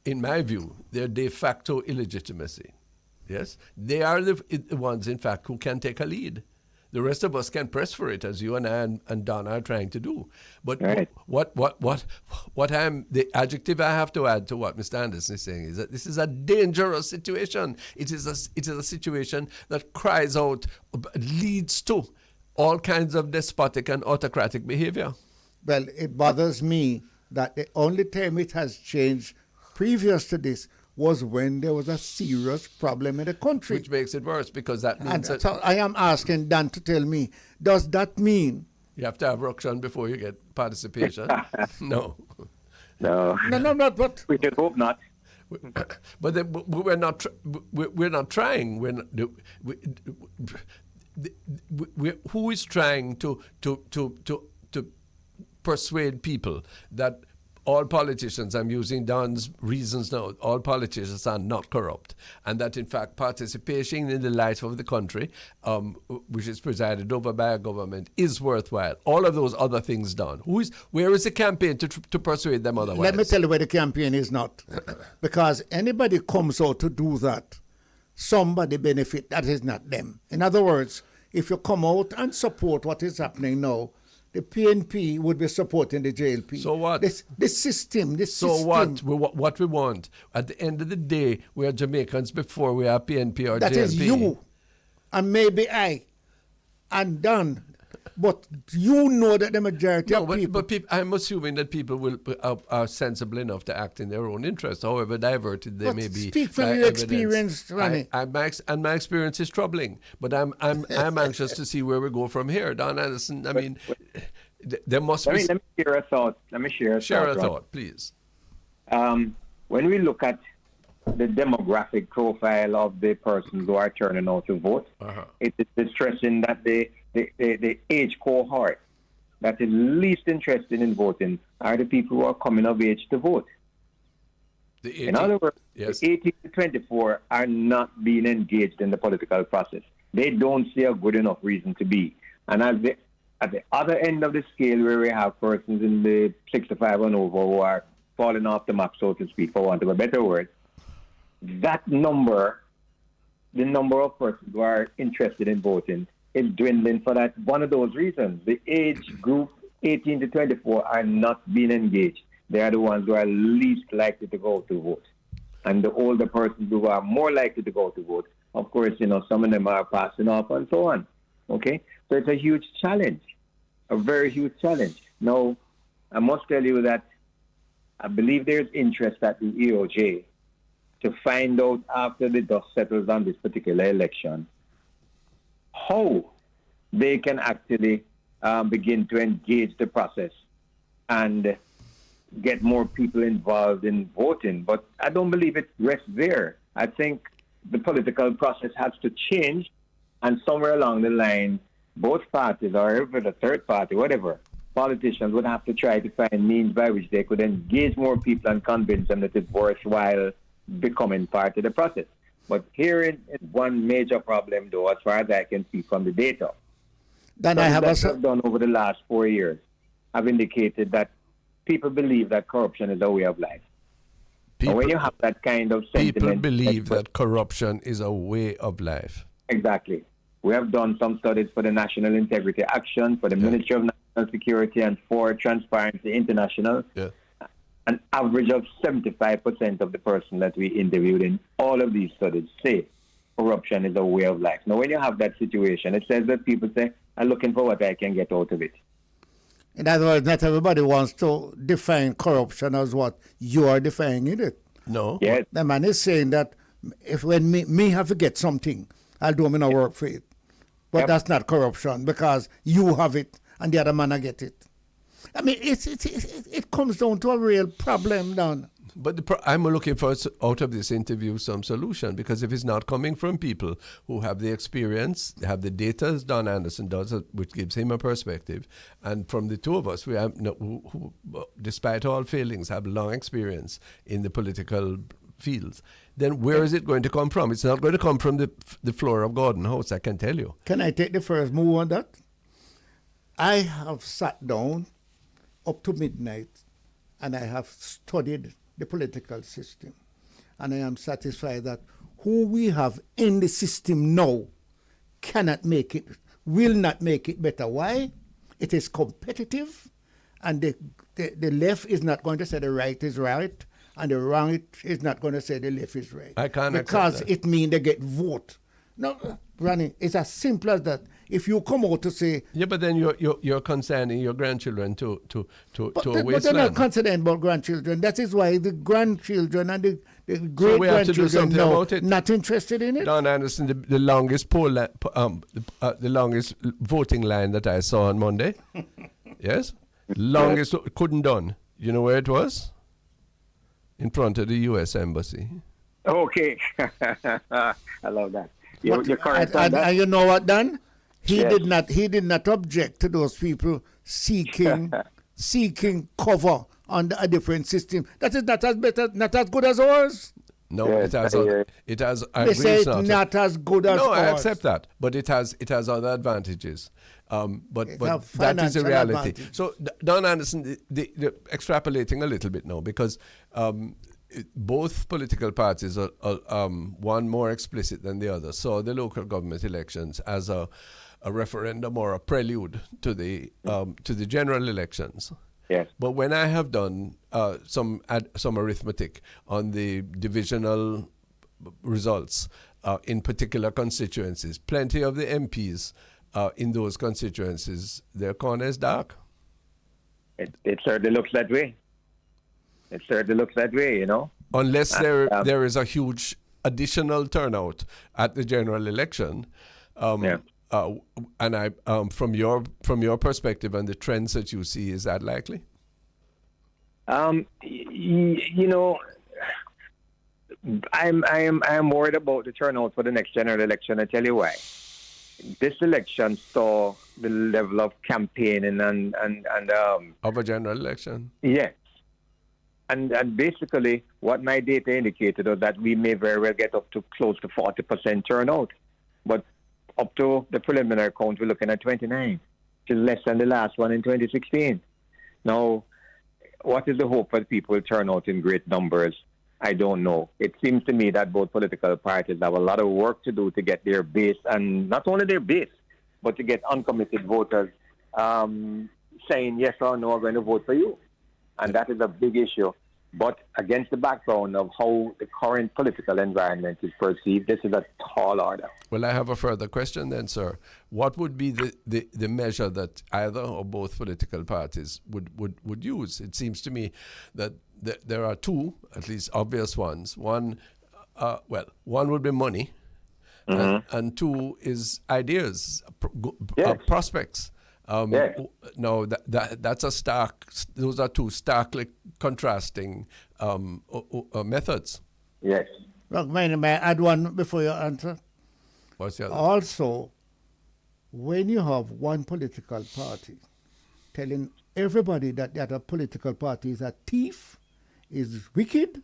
in my view, their de facto illegitimacy. Yes, they are the ones, in fact, who can take a lead. The rest of us can press for it, as you and I and Donna are trying to do. But right, the adjective I have to add to what Mr. Anderson is saying is that this is a dangerous situation. It is a situation that cries out, leads to all kinds of despotic and autocratic behavior. Well, it bothers me that the only time it has changed previous to this was when there was a serious problem in the country. Which makes it worse, because that means... So I am asking Dan to tell me, does that mean... You have to have ruction before you get participation? No. No, but... We should hope not. But we're not trying. Who is trying to persuade people that all politicians, I'm using Don's reasons now, all politicians are not corrupt, and that in fact participation in the life of the country, which is presided over by a government, is worthwhile. All of those other things done. Where is the campaign to persuade them otherwise? Let me tell you where the campaign is not. Because anybody comes out to do that, somebody benefit, that is not them. In other words, if you come out and support what is happening now, the PNP would be supporting the JLP. So what? The system. So what? What we want? At the end of the day, we are Jamaicans before we are PNP or That JLP. is you, and maybe I, and done. But you know that the majority of people... But I'm assuming that people are sensible enough to act in their own interest, however diverted they may be. Speak from your experience, Ronnie. My experience is troubling, but I'm anxious to see where we go from here. Don Anderson, I mean, there must be... Let me share a thought. Share a thought, please. When we look at the demographic profile of the persons who are turning out to vote, it is distressing that the age cohort that is least interested in voting are the people who are coming of age to vote. In other words, yes. the 18 to 24 are not being engaged in the political process. They don't see a good enough reason to be. And at the other end of the scale, where we have persons in the 65 and over who are falling off the map, so to speak, for want of a better word, that number, the number of persons who are interested in voting, is dwindling for that one of those reasons. The age group 18 to 24 are not being engaged. They are the ones who are least likely to go to vote. And the older persons who are more likely to go to vote, of course, some of them are passing off and so on. Okay? So it's a huge challenge, a very huge challenge. Now, I must tell you that I believe there's interest at the EOJ to find out after the dust settles on this particular election how they can actually begin to engage the process and get more people involved in voting. But I don't believe it rests there. I think the political process has to change, and somewhere along the line, both parties, or even the third party, whatever, politicians would have to try to find means by which they could engage more people and convince them that it's worthwhile becoming part of the process. But here is one major problem, though, as far as I can see from the data. Then I have also done over the last 4 years have indicated that people believe that corruption is a way of life. And when you have that kind of sentiment... People believe that corruption is a way of life. Exactly. We have done some studies for the National Integrity Action, for the Ministry of National Security, and for Transparency International. Yeah. An average of 75% of the person that we interviewed in all of these studies say corruption is a way of life. Now, when you have that situation, it says that people say, I'm looking for what I can get out of it. In other words, not everybody wants to define corruption as what you are defining it. No. Yes. The man is saying that if when me have to get something, I'll do my work for it. But that's not corruption because you have it and the other man will get it. I mean, it comes down to a real problem, Don. But I'm looking for, out of this interview, some solution, because if it's not coming from people who have the experience, have the data, as Don Anderson does, which gives him a perspective, and from the two of us, we have, who, despite all failings, have long experience in the political fields, then where is it going to come from? It's not going to come from the floor of Gordon House, I can tell you. Can I take the first move on that? I have sat down up to midnight and I have studied the political system. And I am satisfied that who we have in the system now cannot make it, will not make it better. Why? It is competitive, and the left is not going to say the right is right, and the right is not going to say the left is right. I can't because accept that. it means they get vote. No, Ronnie, it's as simple as that. If you come out to say... Yeah, but then you're concerning your grandchildren to a But they're wasteland. not concerned about grandchildren. That is why the grandchildren and the So we have to do great-grandchildren something now about it. not interested in it. Don Anderson, the longest the longest voting line that I saw on Monday, yes, longest couldn't done. You know where it was? In front of the U.S. Embassy. Okay. I love that. You're correct on that. And you know what, Dan? He Yes. did not object to those people seeking cover under a different system. That is not as good as ours. No, Yes, it has. I They agree say it's it's not as good as No, ours. I accept that, but it has other advantages. But It that have is the financial reality. advantage. So Don Anderson, the extrapolating a little bit now, because both political parties are one more explicit than the other. So the local government elections as a a referendum or a prelude to the general elections. Yes. But when I have done some arithmetic on the divisional results in particular constituencies, plenty of the MPs in those constituencies, their corner is dark. It certainly looks that way. It certainly looks that way, you know. Unless there is a huge additional turnout at the general election. And from your perspective and the trends that you see, is that likely? You know, I am worried about the turnout for the next general election. I tell you why. This election saw the level of campaigning and of a general election. Yes. And basically, what my data indicated was that we may very well get up to close to 40% turnout. But up to the preliminary count, we're looking at 29, which is less than the last one in 2016. Now, what is the hope that people will turn out in great numbers? I don't know. It seems to me that both political parties have a lot of work to do to get their base, and not only their base, but to get uncommitted voters saying yes or no, I'm going to vote for you. And that is a big issue. But against the background of how the current political environment is perceived, this is a tall order. Well, I have a further question then, sir. What would be the measure that either or both political parties would use? It seems to me that there are two, at least obvious ones. One would be money, and two is ideas, prospects. No, that's a stark. Those are two starkly contrasting methods. Yes. Look, may I add one before you answer? What's the other? Also, when you have one political party telling everybody that the other political party is a thief, is wicked,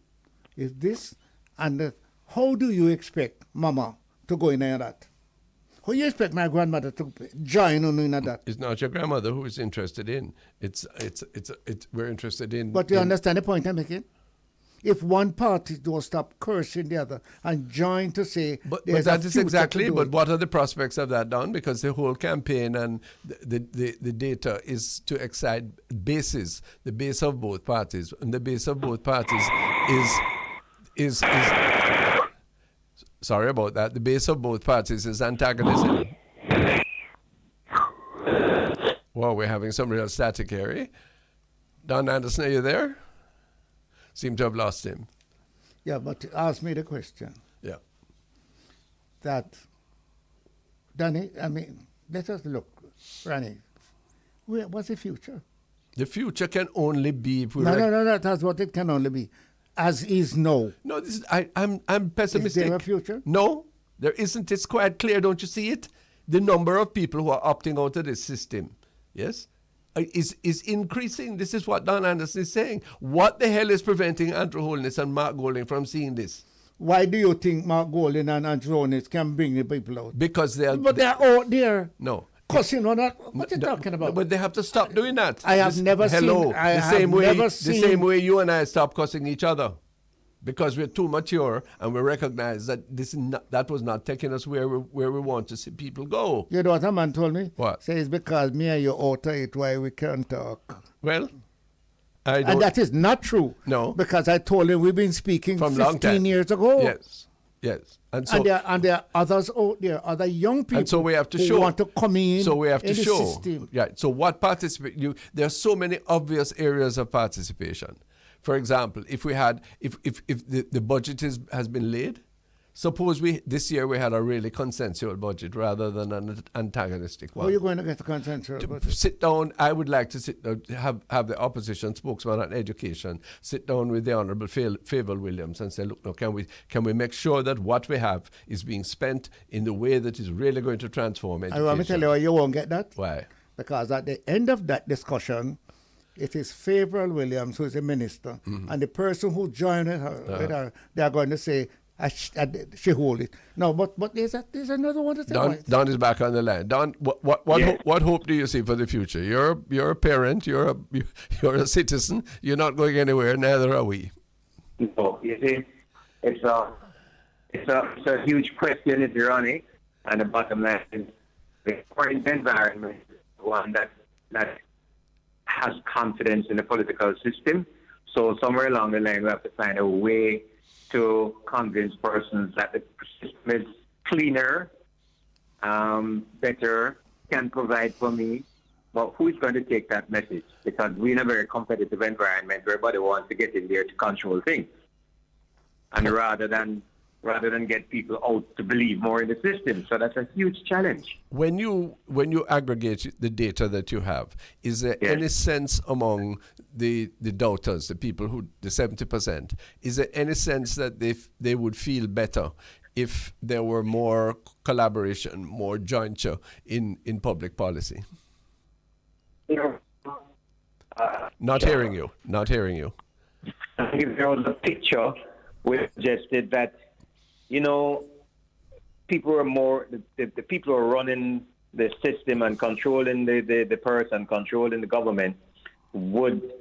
is this, and how do you expect Mama to go in that? How do you expect my grandmother to join on in that? It's not your grandmother who is interested in. We're interested in. But you understand the point I'm making? If one party don't stop cursing the other and join to say, but that is exactly. But what are the prospects of that done? Because the whole campaign and the data is to excite bases, the base of both parties, and the base of both parties is sorry about that. The base of both parties is antagonism. Well, we're having some real static here. Eh? Don Anderson, are you there? Seem to have lost him. Yeah, but ask me the question. Yeah. That, Danny, let us look, Rani, what's the future? The future can only be... No, that's what it can only be. As is now. No, I'm pessimistic. Is there a future? No, there isn't. It's quite clear, don't you see it? The number of people who are opting out of this system, yes, is increasing. This is what Don Anderson is saying. What the hell is preventing Andrew Holness and Mark Golding from seeing this? Why do you think Mark Golding and Andrew Holness can bring the people out? Because they're out there. No. Cussing or not? What are you talking about? But they have to stop doing that. I have never seen... The same way you and I stop cussing each other. Because we're too mature and we recognize that that was not taking us where we want to see people go. You know what a man told me? What? Say it's because me and you alter it why we can't talk. Well, and that is not true. No. Because I told him we've been speaking from 15 years ago. Yes. And there are others out there, other young people and so we have to who want to come in. So we have to show. System. Right. So what there are so many obvious areas of participation. For example, if the budget has been laid, suppose this year we had a really consensual budget rather than an antagonistic one. How are you going to get a consensual budget? Sit down. I would like to have the opposition spokesman on education sit down with the Honourable Fable Williams and say, look, no, can we make sure that what we have is being spent in the way that is really going to transform education? I want to tell you why you won't get that. Why? Because at the end of that discussion, it is Favourable Williams who is the minister, and the person who joined her, they are going to say, she hold it. No, but there's another one. Don is back on the line. Don, what hope do you see for the future? You're a parent. You're a citizen. You're not going anywhere. Neither are we. No, you see, it's a huge question, if you're on it, and the bottom line is The current environment is one that has confidence in the political system. So somewhere along the line, we have to find a way to convince persons that the system is cleaner, better, can provide for me. But who is going to take that message? Because we're in a very competitive environment where everybody wants to get in there to control things. And rather than get people out to believe more in the system. So that's a huge challenge. When you aggregate the data that you have, is there any sense among the doubters, the people the 70%, is there any sense that they would feel better if there were more collaboration, more jointure in public policy? Not hearing you. If there was a picture which suggested that, people are more, the people who are running the system and controlling the purse and controlling the government would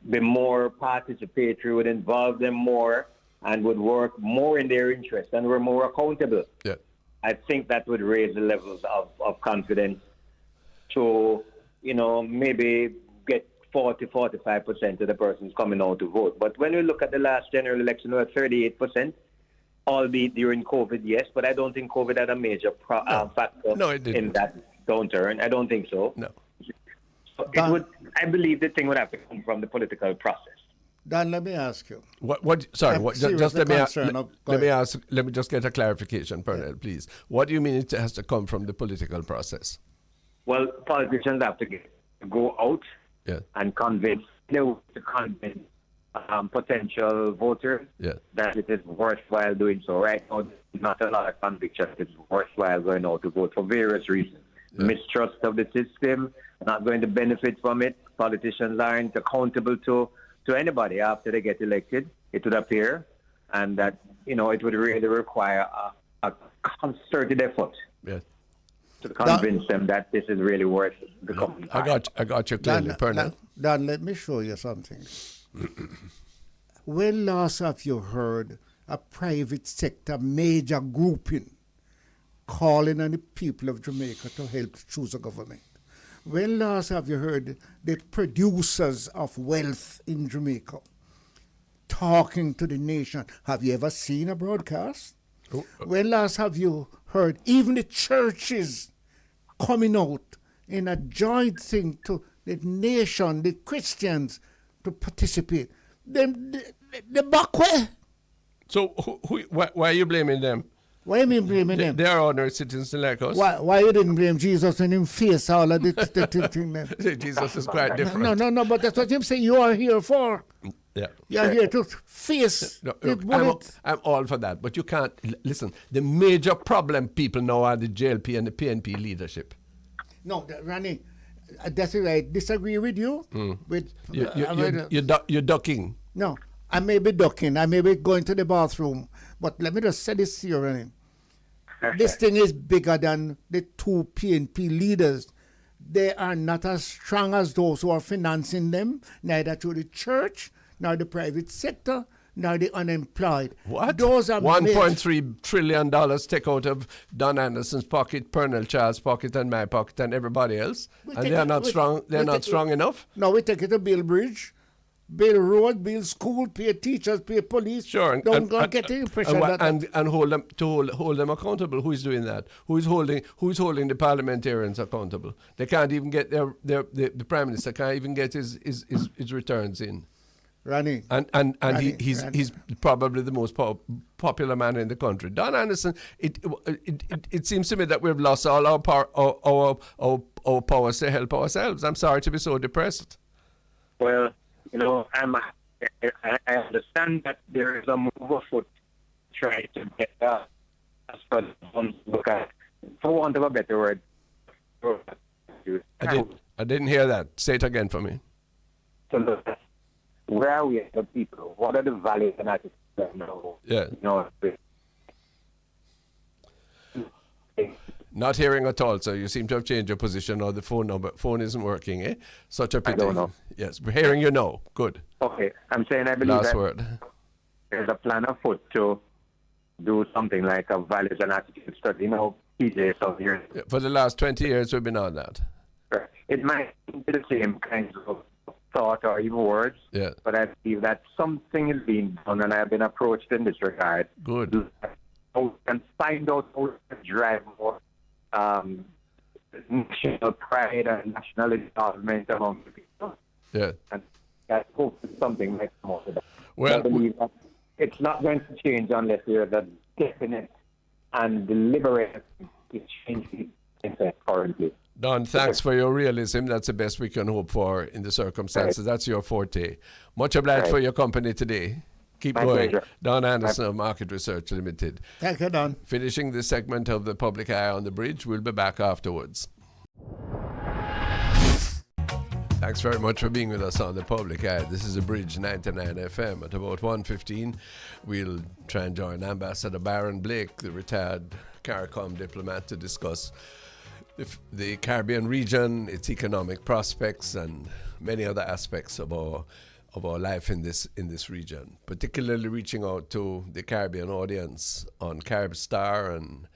be more participatory, would involve them more, and would work more in their interest and were more accountable. Yeah. I think that would raise the levels of confidence to, maybe get 40-45% of the persons coming out to vote. But when we look at the last general election, we had 38%, albeit during COVID, yes, but I don't think COVID had a major factor in that downturn. I don't think so. No. So I believe the thing would have to come from the political process. Dan, let me ask you. Let me just get a clarification, Pernell, please. What do you mean it has to come from the political process? Well, politicians have to go out and convince potential voters that it is worthwhile doing so. Right now, not a lot of conviction. It's worthwhile going out to vote for various reasons. Yeah. Mistrust of the system, not going to benefit from it. Politicians aren't accountable to anybody after they get elected, it would appear, and that, it would really require a concerted effort to convince them that this is really worth the company. I got you clearly, Pernell. Dan, let me show you something. When last have you heard a private sector major grouping calling on the people of Jamaica to help choose a government? When last have you heard the producers of wealth in Jamaica talking to the nation? Have you ever seen a broadcast? When last have you heard even the churches coming out in a joint thing to the nation, the Christians, to participate? The back way. So why are you blaming them? Why you blaming them? They are ordinary citizens like us. Why you didn't blame Jesus when him face all of the thing then? Jesus is quite different. No, but that's what him say you are here for. Yeah. You're here to face the bullet. I'm all for that, but you can't, listen, the major problem people now are the JLP and the PNP leadership. No, Ronnie, that's right. I disagree with you. You're ducking. No, I may be ducking. I may be going to the bathroom. But let me just say this here, Ronnie. This thing is bigger than the two PNP leaders. They are not as strong as those who are financing them, neither through the church, nor the private sector, nor the unemployed. What? Those are $1.3 trillion take out of Don Anderson's pocket, Pernell Child's pocket, and my pocket, and everybody else. And they are not strong. They're not strong enough. No, we take it to build bridge, build road, build school, pay teachers, pay police. Sure, Don't get the impression and hold them accountable. Who is doing that? Who is holding the parliamentarians accountable? They can't even get the prime minister can't even get his returns in. Ronnie. And he's probably the most popular man in the country. Don Anderson, it seems to me that we've lost all our our powers to help ourselves. I'm sorry to be so depressed. Well, I understand that there is a move afoot trying to get as for look at, for want of a better word. I didn't hear that. Say it again for me. So look at where are we as a people? What are the values and attitudes that know? Yeah. Not hearing at all, so you seem to have changed your position, or the phone isn't working, eh? Such a pity. I don't know. Yes, we're hearing you now. Good. Okay, I'm saying I believe Last word. There's a plan afoot to do something like a values and attitude study. TJ, so here. For the last 20 years, we've been on that. It might be the same kinds of thought or even words, Yeah. but I believe that something is being done, and I've been approached in this regard. Good. And find out how to drive more national pride and national involvement among the people. Yeah. And I hope that something might come out of that. Well, I believe that it's not going to change unless there's a definite and deliberate to change the mindset currently. Don, thanks for your realism. That's the best we can hope for in the circumstances. That's your forte. Much obliged for your company today. Keep My going. pleasure. Don Anderson of Market Research Limited. Thank you, Don. Finishing this segment of the Public Eye on the Bridge. We'll be back afterwards. Thanks very much for being with us on the Public Eye. This is the Bridge 99 FM. At about 1:15, we'll try and join Ambassador Byron Blake, the retired CARICOM diplomat, to discuss the Caribbean region, its economic prospects, and many other aspects of our life in this region, particularly reaching out to the Caribbean audience on Caribstar and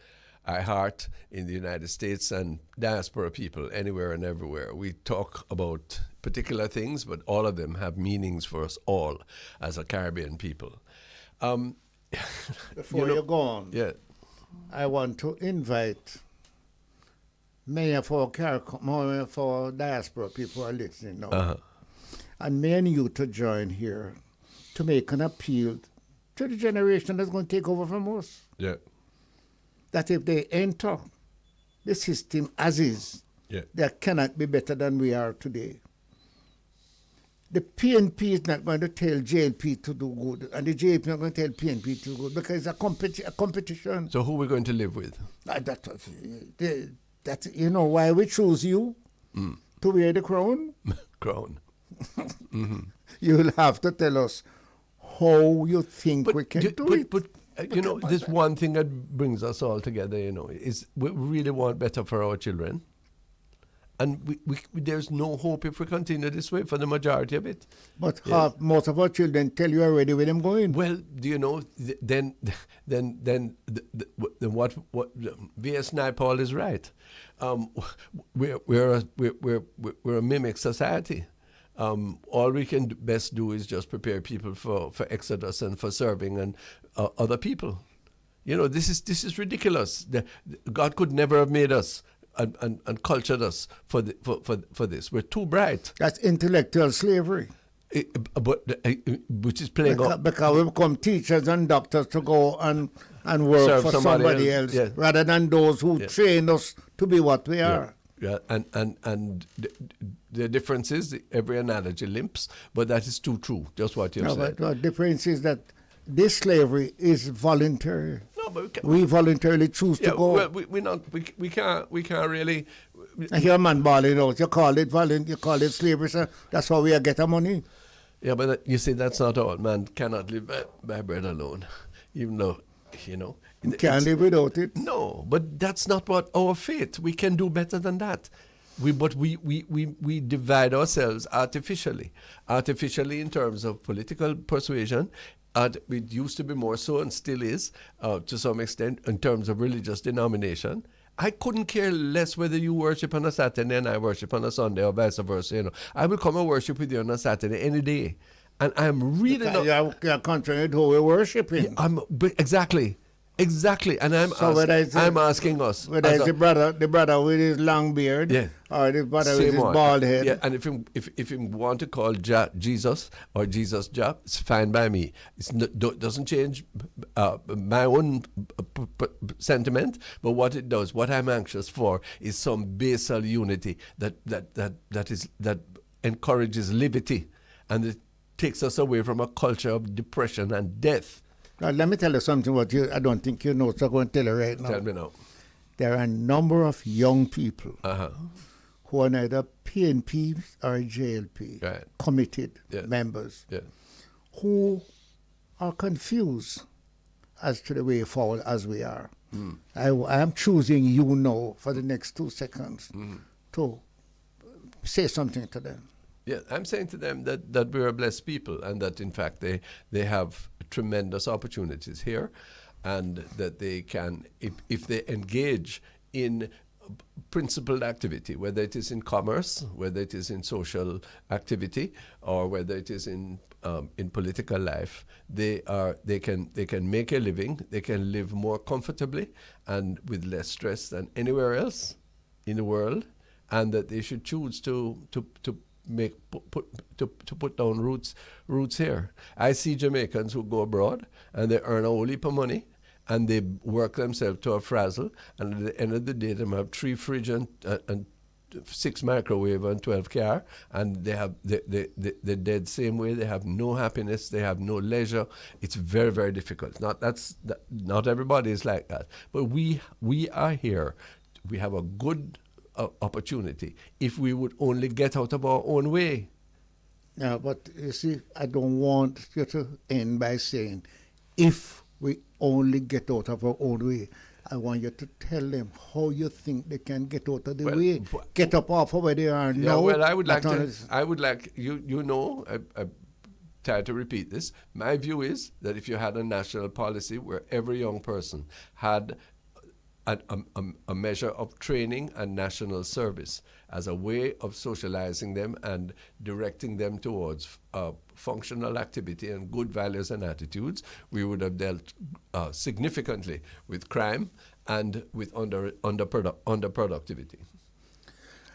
iHeart in the United States and diaspora people anywhere and everywhere. We talk about particular things, but all of them have meanings for us all as a Caribbean people. Before you go on, Yeah. I want to invite many of our diaspora people who are listening now, and me and you to join here to make an appeal to the generation that's going to take over from us. Yeah. That if they enter the system as is, they cannot be better than we are today. The PNP is not going to tell JLP to do good, and the JLP is not going to tell PNP to do good, because it's a competition. So who are we going to live with? That's you know why we choose you to wear the crown? Crown. You'll have to tell us how you think we can do it. But you know, this one thing that brings us all together, you know, is we really want better for our children. And we there's no hope if we continue this way for the majority of it. But most of our children tell you already where they're going. Well, do you know, then what V.S. Naipaul is right. We're a mimic society. All we can best do is just prepare people for exodus and for serving and other people. You know, this is ridiculous. God could never have made us and cultured us for this. We're too bright. That's intellectual slavery. Which is playing out. Because we become teachers and doctors to go and work Serve for somebody else rather than those who train us to be what we are. Yeah, and the difference is every analogy limps, but that is too true. Just what you've said. But the difference is that this slavery is voluntary. No, but we voluntarily choose to go. Well, we can't really. I hear a man bawling out. You call it slavery, sir. That's how we get our money. Yeah, but you see, that's not all. Man cannot live by bread alone, even though, you know. Can't live without it. No, but that's not what our fate. We can do better than that. We divide ourselves artificially in terms of political persuasion. It used to be more so and still is to some extent in terms of religious denomination. I couldn't care less whether you worship on a Saturday and I worship on a Sunday or vice versa. You know, I will come and worship with you on a Saturday any day, and I'm really not. You're contrary to who we're worshiping. Exactly, and I'm asking us. Whether it's the brother with his long beard, or the brother with his bald head. Yeah, and if him want to call Jesus or Jesus Jah, it's fine by me. Doesn't change my own sentiment, but what it does, what I'm anxious for, is some basal unity that encourages liberty, and it takes us away from a culture of depression and death. Now, let me tell you something I don't think you know, so I'm going to tell you right now. Tell me now. There are a number of young people who are neither PNP or JLP committed members who are confused as to the way forward as we are. I am choosing you now for the next 2 seconds to say something to them. Yeah, I'm saying to them that we're a blessed people and that, in fact, they have tremendous opportunities here. and that they can, if they engage in principled activity, whether it is in commerce, whether it is in social activity, or whether it is in political life, they can make a living, they can live more comfortably and with less stress than anywhere else in the world, and that they should choose to put down roots here. I see Jamaicans who go abroad and they earn a whole heap of money, and they work themselves to a frazzle, and at the end of the day, they have 3 fridge and 6 microwave and 12 car, and they have they're dead same way. They have no happiness, they have no leisure. It's very, very difficult. Not everybody is like that, but we are here. We have a good opportunity if we would only get out of our own way. Yeah, but you see, I don't want you to end by saying, if we only get out of our own way. I want you to tell them how you think they can get out of the way, get up off of where they are now. Well, I would like you know, I'm tired to repeat this. My view is that if you had a national policy where every young person had a measure of training and national service as a way of socializing them and directing them towards functional activity and good values and attitudes, we would have dealt significantly with crime and with underproductivity.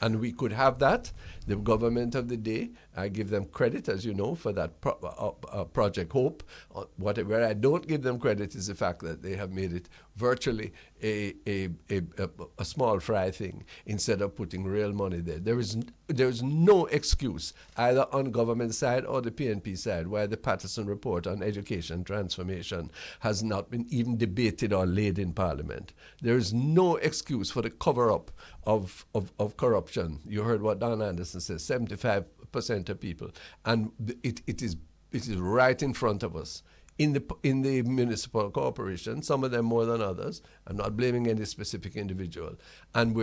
And we could have that. The government of the day, I give them credit, as you know, for that Project Hope. Where I don't give them credit is the fact that they have made it virtually a small fry thing instead of putting real money there. There is no excuse, either on government side or the PNP side, why the Patterson report on education transformation has not been even debated or laid in Parliament. There is no excuse for the cover-up of corruption. You heard what Don Anderson says, 75% of people. And it is right in front of us. In the municipal corporation, some of them more than others. I'm not blaming any specific individual. And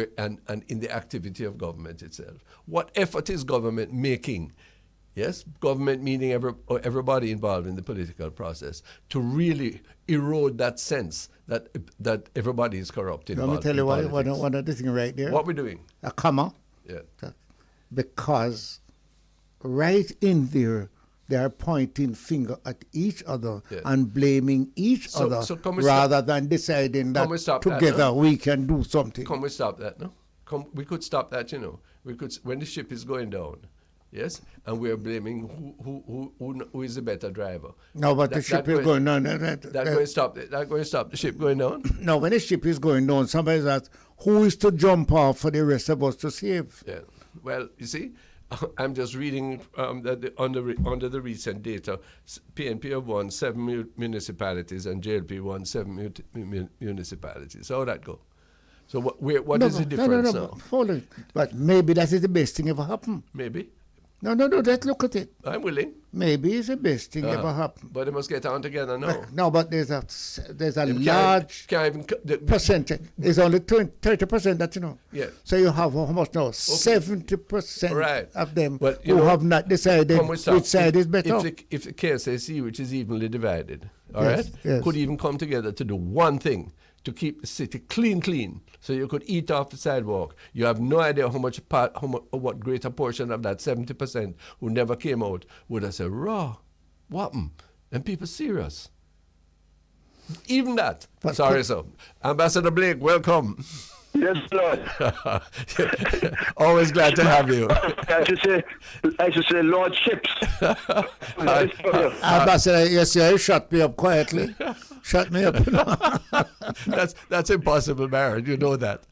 in the activity of government itself. What effort is government making? Yes, government meaning everybody involved in the political process, to really erode that sense that everybody is corrupt. Let me tell you one of the things right there. What we're doing? A comma. Yeah. Because right in there, they are pointing finger at each other and blaming each other rather than deciding that together we can do something. Can we stop that? No, we could stop that. You know, we could when the ship is going down. Yes, and we are blaming who is the better driver. No, but the ship is going down. That's going to stop it. That's going to stop the ship going down. No, when the ship is going down, somebody asks, who is to jump off for the rest of us to save? Yeah. Well, you see, I'm just reading that under the recent data, PNP have won 7 municipalities and JLP won 7 municipalities. How would that go? So what is the difference now? Hold on. But maybe that is the best thing ever happened. Maybe. No, let's look at it. I'm willing. Maybe it's the best thing ever happened. But they must get on together now. No, but there's a large percentage. It's only 30% that you know. Yeah. So you have how much now? 70% of them who have not decided which side is better. If the KSAC, which is evenly divided, could even come together to do one thing, to keep the city clean, so you could eat off the sidewalk. You have no idea what greater portion of that 70% who never came out would have said, raw, what? And people serious. Even that. Sorry, sir. Ambassador Blake, welcome. Yes, Lord. Always glad to have you. I should say Lordships. Ambassador, yes, you shut me up quietly. Shut me up. That's impossible, Baron. You know that.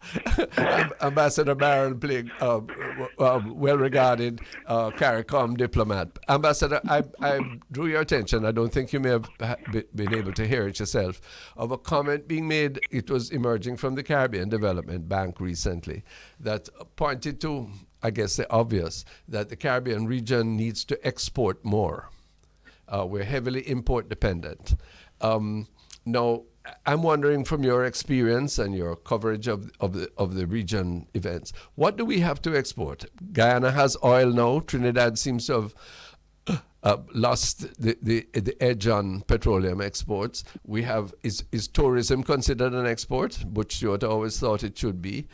Ambassador Baron playing well-regarded CARICOM diplomat. Ambassador, I drew your attention. I don't think you may have been able to hear it yourself, of a comment being made. It was emerging from the Caribbean Development Bank recently that pointed to, I guess, the obvious, that the Caribbean region needs to export more. We're heavily import dependent. Now, I'm wondering, from your experience and your coverage of the region events, what do we have to export? Guyana has oil now. Trinidad seems to have lost the edge on petroleum exports. We have is tourism considered an export? Butch Stewart always thought it should be.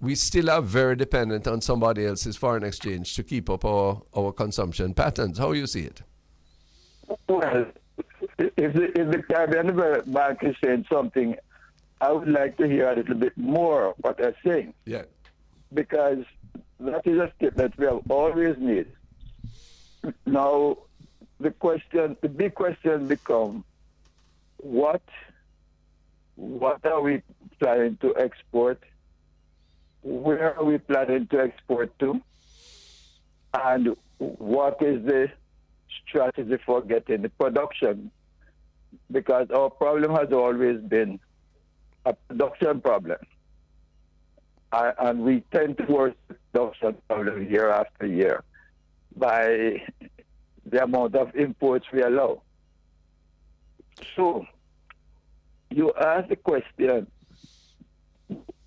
We still are very dependent on somebody else's foreign exchange to keep up our consumption patterns. How you see it? Well, if the Caribbean Development Bank is saying something, I would like to hear a little bit more what they're saying. Yeah. Because that is a statement we have always made. Now, the big question becomes, what are we planning to export? Where are we planning to export to? And what is the strategy for getting the production? Because our problem has always been a production problem. And we tend towards the production problem year after year by the amount of imports we allow. So, you ask the question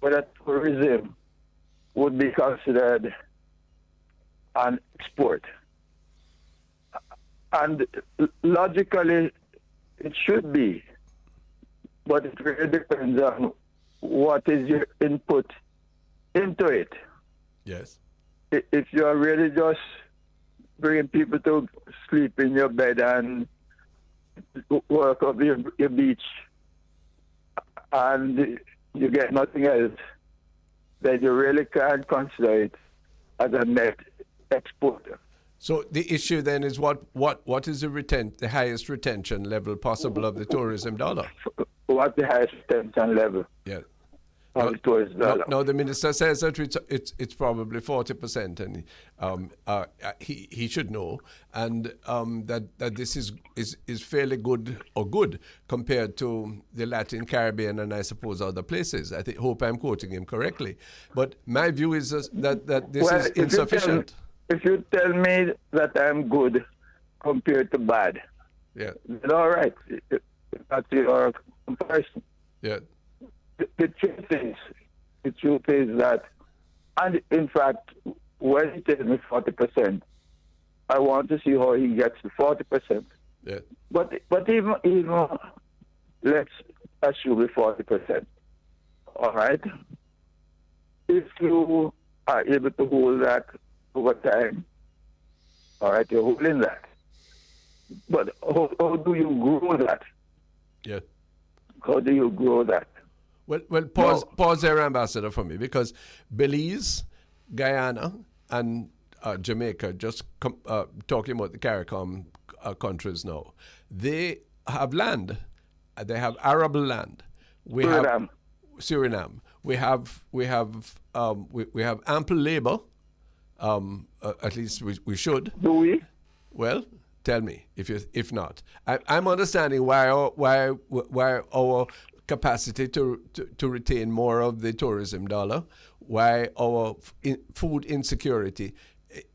whether tourism would be considered an export. And logically, it should be, but it really depends on what is your input into it. Yes. If you're really just bringing people to sleep in your bed and work up your beach and you get nothing else, then you really can't consider it as a net exporter. So the issue then is what is the highest retention level possible of the tourism dollar? What's the highest retention level? Yeah. Of the tourism dollar? No, the minister says that it's probably 40%, and he should know, and that this is fairly good compared to the Latin Caribbean and I suppose other places. Hope I'm quoting him correctly, but my view is that this is insufficient. If you tell me that I'm good compared to bad, yeah, then all right. That's your comparison. Yeah. The truth is that, and in fact, when he tells me 40%, I want to see how he gets to 40%. Yeah. But even let's assume the 40%. All right. If you are able to hold that over time, all right, you're holding that. But how do you grow that? Yeah. How do you grow that? Well, pause there, Ambassador, for me, because Belize, Guyana, and Jamaica, just talking about the CARICOM countries now, they have land. They have arable land. We have Suriname. We have ample labor. At least we should. Do we? Well, tell me if not. I'm understanding why our capacity to retain more of the tourism dollar, why our food insecurity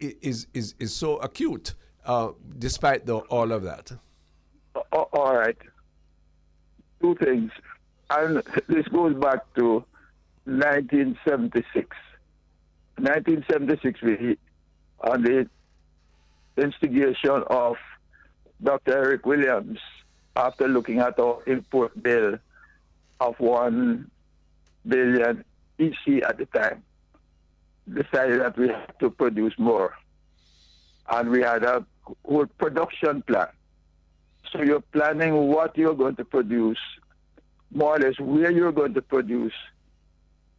is so acute, despite all of that. All right. Two things. And this goes back to 1976. 1976, we, on the instigation of Dr. Eric Williams, after looking at our import bill of 1 billion EC at the time, decided that we had to produce more. And we had a whole production plan. So you're planning what you're going to produce, more or less where you're going to produce,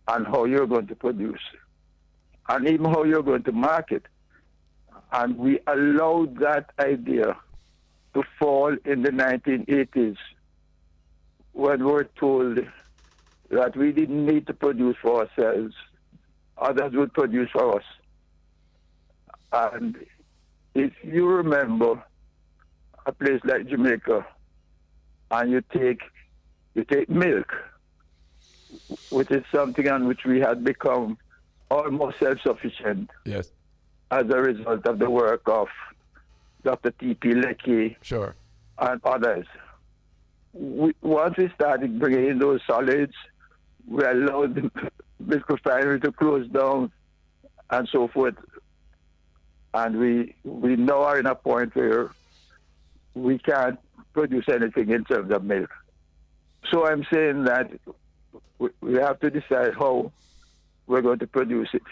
and how you're going to produce, and even how you're going to market. And we allowed that idea to fall in the 1980s when we were told that we didn't need to produce for ourselves. Others would produce for us. And if you remember a place like Jamaica, and you take milk, which is something on which we had become almost self-sufficient. Yes. As a result of the work of Dr. T.P. Leckie, sure, and others. Once we started bringing in those solids, we allowed the milk refinery to close down and so forth. and we now are in a point where we can't produce anything in terms of milk. So I'm saying that we have to decide how we're going to produce it.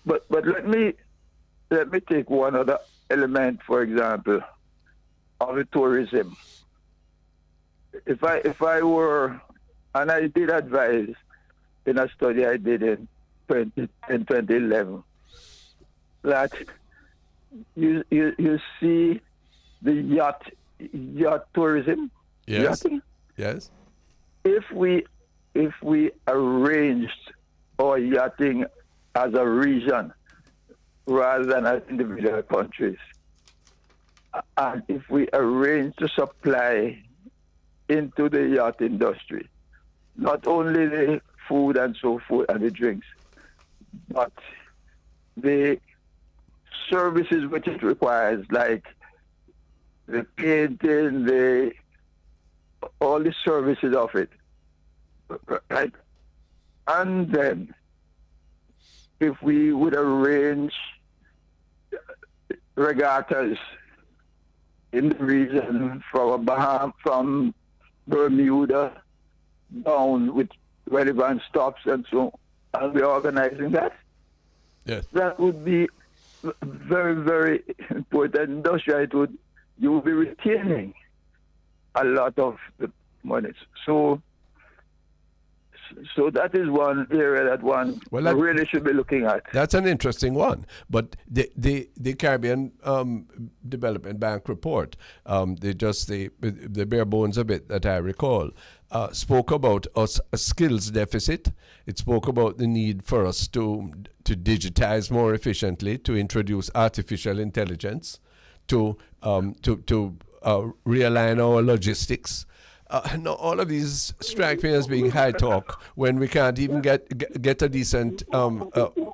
But let me take one other element, for example, of the tourism. If I were, and I did advise in a study I did in 2011, that you see the yacht tourism. Yes. Yachting. Yes. If we arranged our yachting as a region rather than as individual countries, and if we arrange to supply into the yacht industry not only the food and so forth and the drinks, but the services which it requires, like the painting, all the services of it, right? And then, if we would arrange regattas in the region from Bermuda down with relevant stops and so on, and we're organizing that, Yes. that would be very, very important industry. You would be retaining a lot of the money. So that is one area that one really should be looking at. That's an interesting one. But the Caribbean Development Bank report, the bare bones of it that I recall, spoke about a skills deficit. It spoke about the need for us to digitize more efficiently, to introduce artificial intelligence, to realign our logistics. No, all of these strike me as being high talk when we can't even get a decent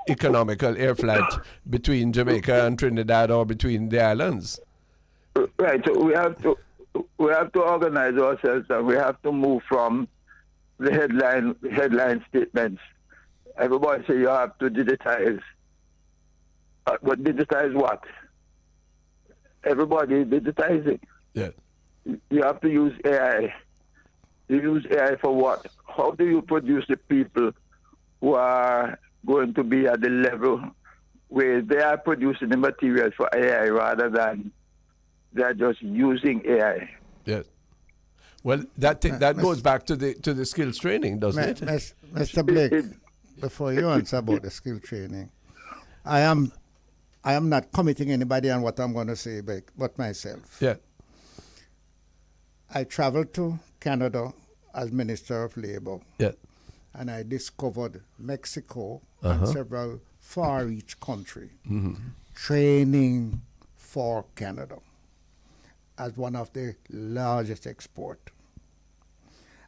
economical air flight between Jamaica and Trinidad or between the islands. Right. So we have to organize ourselves, and we have to move from the headline statements. Everybody say you have to digitize. But digitize what? Everybody is digitizing. Yeah. You have to use AI. You use AI for what? How do you produce the people who are going to be at the level where they are producing the materials for AI rather than they're just using AI? Yes. Well, that goes back to the skills training, doesn't it? Mr. Blake, before you answer about the skill training, I am not committing anybody on what I'm going to say, but myself. Yeah. I traveled to Canada as Minister of Labor. Yeah. And I discovered Mexico and several far reach countries training for Canada as one of the largest export.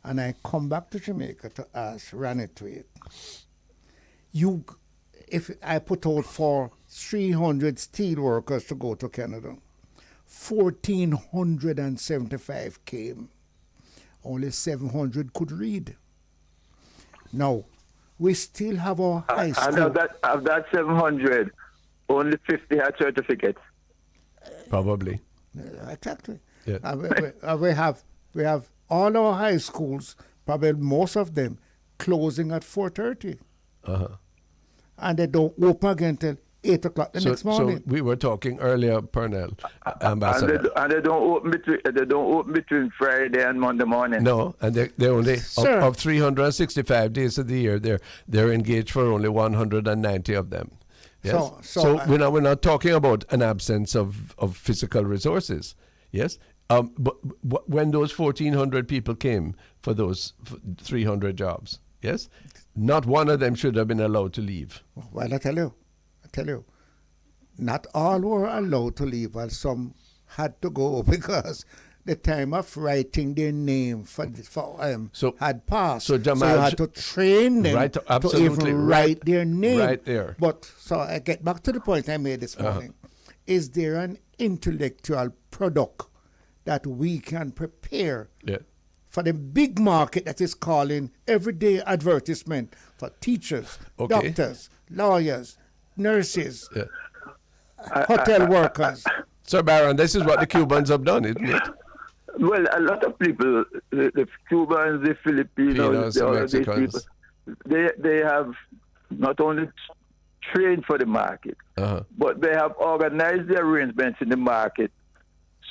And I come back to Jamaica to ask, ran it to it. If I put out for 300 steel workers to go to Canada, 1,475 came. Only 700 could read. Now, we still have our high school. And of that 700, only 50 had certificates. Probably. Exactly. Yeah. We have all our high schools, probably most of them, closing at 4:30. And they don't open again till 8 o'clock the next morning. So we were talking earlier, Pernell, Ambassador. And they don't open between Friday and Monday morning. No, and they only of 365 days of the year, they're engaged for only 190 of them. Yes. So we're not talking about an absence of physical resources. Yes. But when those 1,400 people came for those 300 jobs, yes, not one of them should have been allowed to leave. Well, I tell you, not all were allowed to leave, while some had to go because the time of writing their name had passed. So you had to train them to even write their name. Right there. But so I get back to the point I made this morning. Is there an intellectual product that we can prepare for the big market that is calling everyday advertisement for teachers, doctors, lawyers, nurses, hotel workers. Sir Baron, this is what the Cubans have done, isn't it? Well, a lot of people, the Cubans, the Filipinos, the all of these Mexicans. people, they have not only trained for the market, but they have organized the arrangements in the market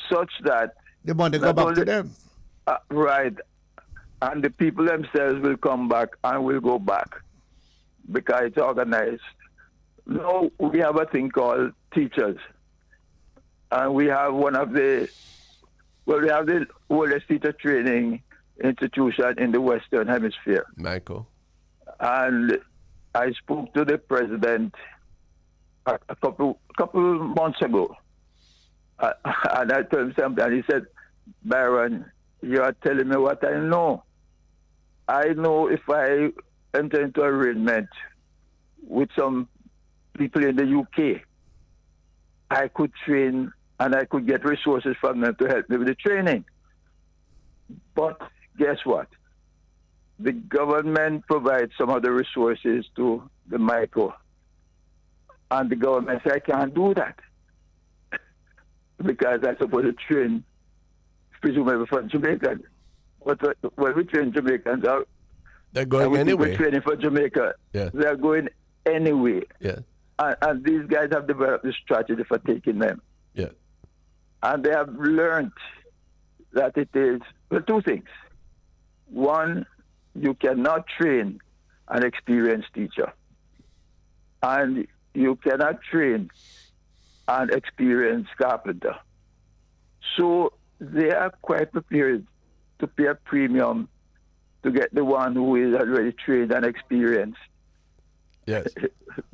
such that They want to go not back to only- them. right, and the people themselves will come back and will go back because it's organized. Now we have a thing called teachers, and we have we have the oldest teacher training institution in the Western Hemisphere. Michael. And I spoke to the president a couple months ago, and I told him something, and he said, "Baron, you are telling me what I know. I know if I enter into arrangement with some people in the UK, I could train and I could get resources from them to help me with the training. But guess what? The government provides some of the resources to the micro. And the government says, I can't do that. Because I'm supposed to train, presumably from Jamaican. But when we train Jamaicans out, They're going anyway. We're training for Jamaica. Yeah. They're going anyway. Yeah. And these guys have developed a strategy for taking them. Yeah. And they have learned that it is, well, two things. One, you cannot train an experienced teacher. And you cannot train an experienced carpenter. So they are quite prepared to pay a premium to get the one who is already trained and experienced. Yes.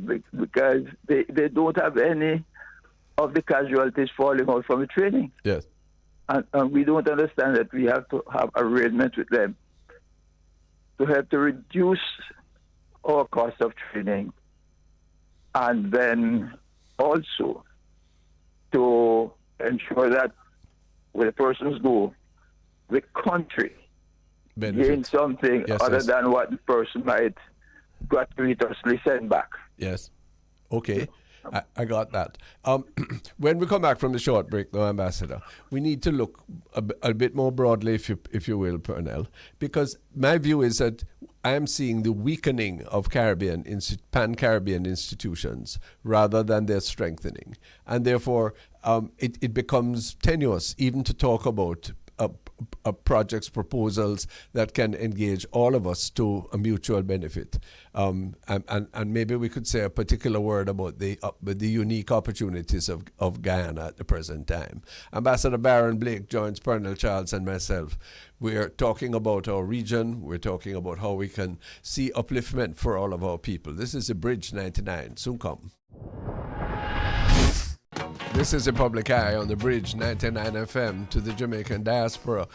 Because they don't have any of the casualties falling out from the training. Yes. And we don't understand that we have to have arrangements with them to help to reduce our cost of training, and then also to ensure that when the persons go, the country Benefit. gains something Yes, other yes. than what the person might gratuitously send back. Yes. Okay. I got that. When we come back from the short break, though, Ambassador, we need to look a bit more broadly, if you will, Pernell, because my view is that I am seeing the weakening of pan-Caribbean institutions rather than their strengthening. And therefore, it becomes tenuous even to talk about projects, proposals that can engage all of us to a mutual benefit. And maybe we could say a particular word about the unique opportunities of Guyana at the present time. Ambassador Baron Blake joins Pernell Charles and myself. We're talking about our region. We're talking about how we can see upliftment for all of our people. This is the Bridge 99. Soon come. This is a Public Eye on the Bridge 99 FM to the Jamaican diaspora.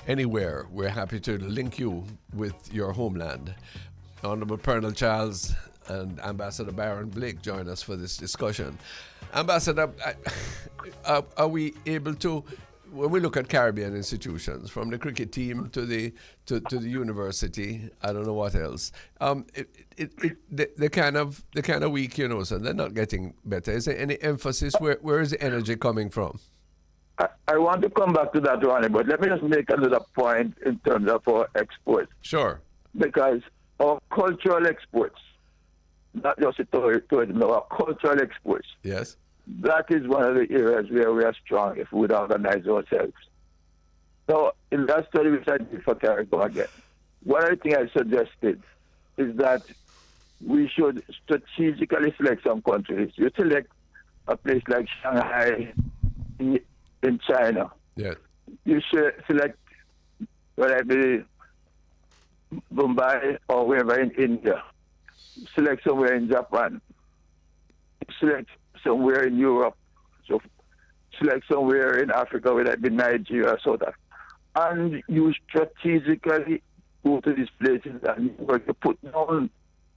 Anywhere, we're happy to link you with your homeland. Honorable Pernell Charles and Ambassador Baron Blake join us for this discussion. Ambassador, are we able to, when we look at Caribbean institutions, from the cricket team to the university, I don't know what else, they're kind of weak, so they're not getting better. Is there any emphasis? Where is the energy coming from? I want to come back to that, Ronnie, but let me just make another point in terms of our exports. Sure. Because our cultural exports, not just the tourism, our cultural exports, Yes. that is one of the areas where we are strong if we would organize ourselves. So in that study which I did for CARICOM again, one of the things I suggested is that we should strategically select some countries. You select a place like Shanghai in China. Yes. You should select whether it be Mumbai or wherever in India. Select somewhere in Japan. Select somewhere in Europe. So select somewhere in Africa, whether it be Nigeria or South Africa. And you strategically go to these places and you work to put down,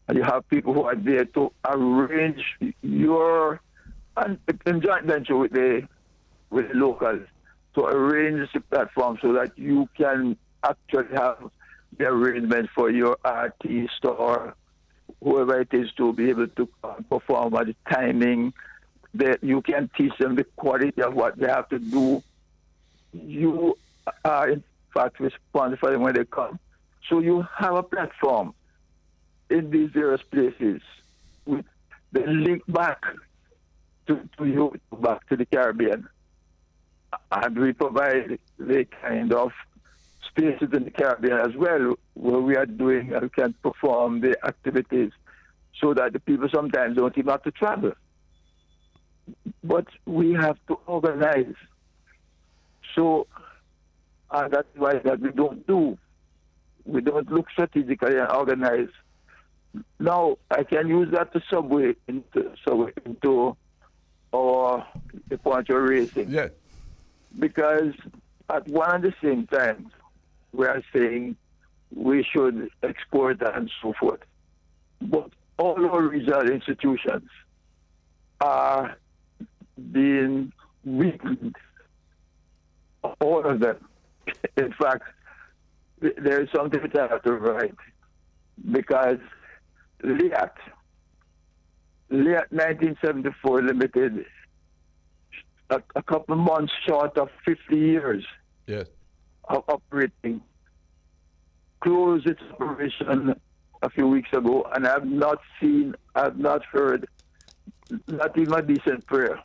and you have people who are there to arrange your, and in joint venture with the locals, to arrange the platform so that you can actually have the arrangement for your artist or whoever it is to be able to perform at the timing that you can teach them the quality of what they have to do. You are, in fact, responsible for them when they come. So you have a platform in these various places with the link back to you, back to the Caribbean. And we provide the kind of spaces in the Caribbean as well where we are doing and can perform the activities so that the people sometimes don't even have to travel. But we have to organize. So that's why that we don't do. We don't look strategically and organize. Now I can use that to segue into the point you're raising. Yeah. Because at one and the same time, we are saying we should export and so forth. But all our regional institutions are being weakened. All of them. In fact, there is something that I have to write. Because LEAT 1974 Limited, a couple of months short of 50 years Yes. of operating, closed its operation a few weeks ago, and I've not heard, not even a decent prayer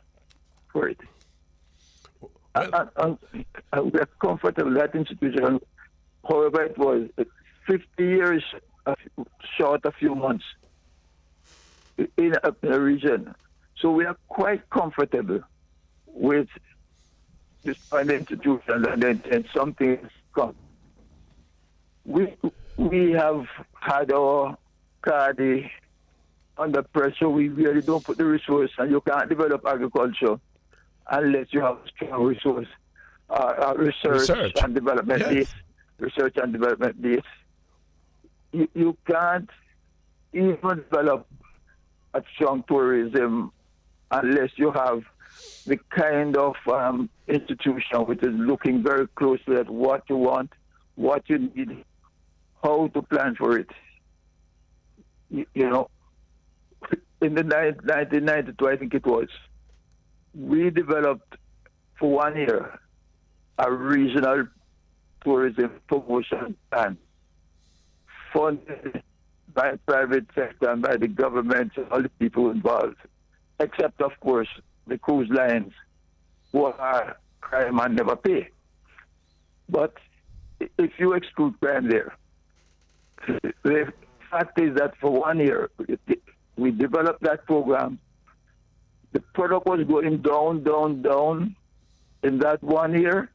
for it. Well, We're comfortable that institution, however it was, 50 years short a few months in a region. So we are quite comfortable with this kind of institution, and then something has come. We have had our CARDI under pressure. We really don't put the resource, and you can't develop agriculture unless you have strong resource, research and development Yes. base. Research and development base. You can't even develop a strong tourism unless you have the kind of institution which is looking very closely at what you want, what you need, how to plan for it. You know, in the 1992, I think it was, we developed for 1 year a regional tourism promotion plan funded by the private sector and by the government and all the people involved, except, of course, the cruise lines who are crime and never pay. But if you exclude crime there, the fact is that for 1 year, we developed that program. The product was going down. In that 1 year,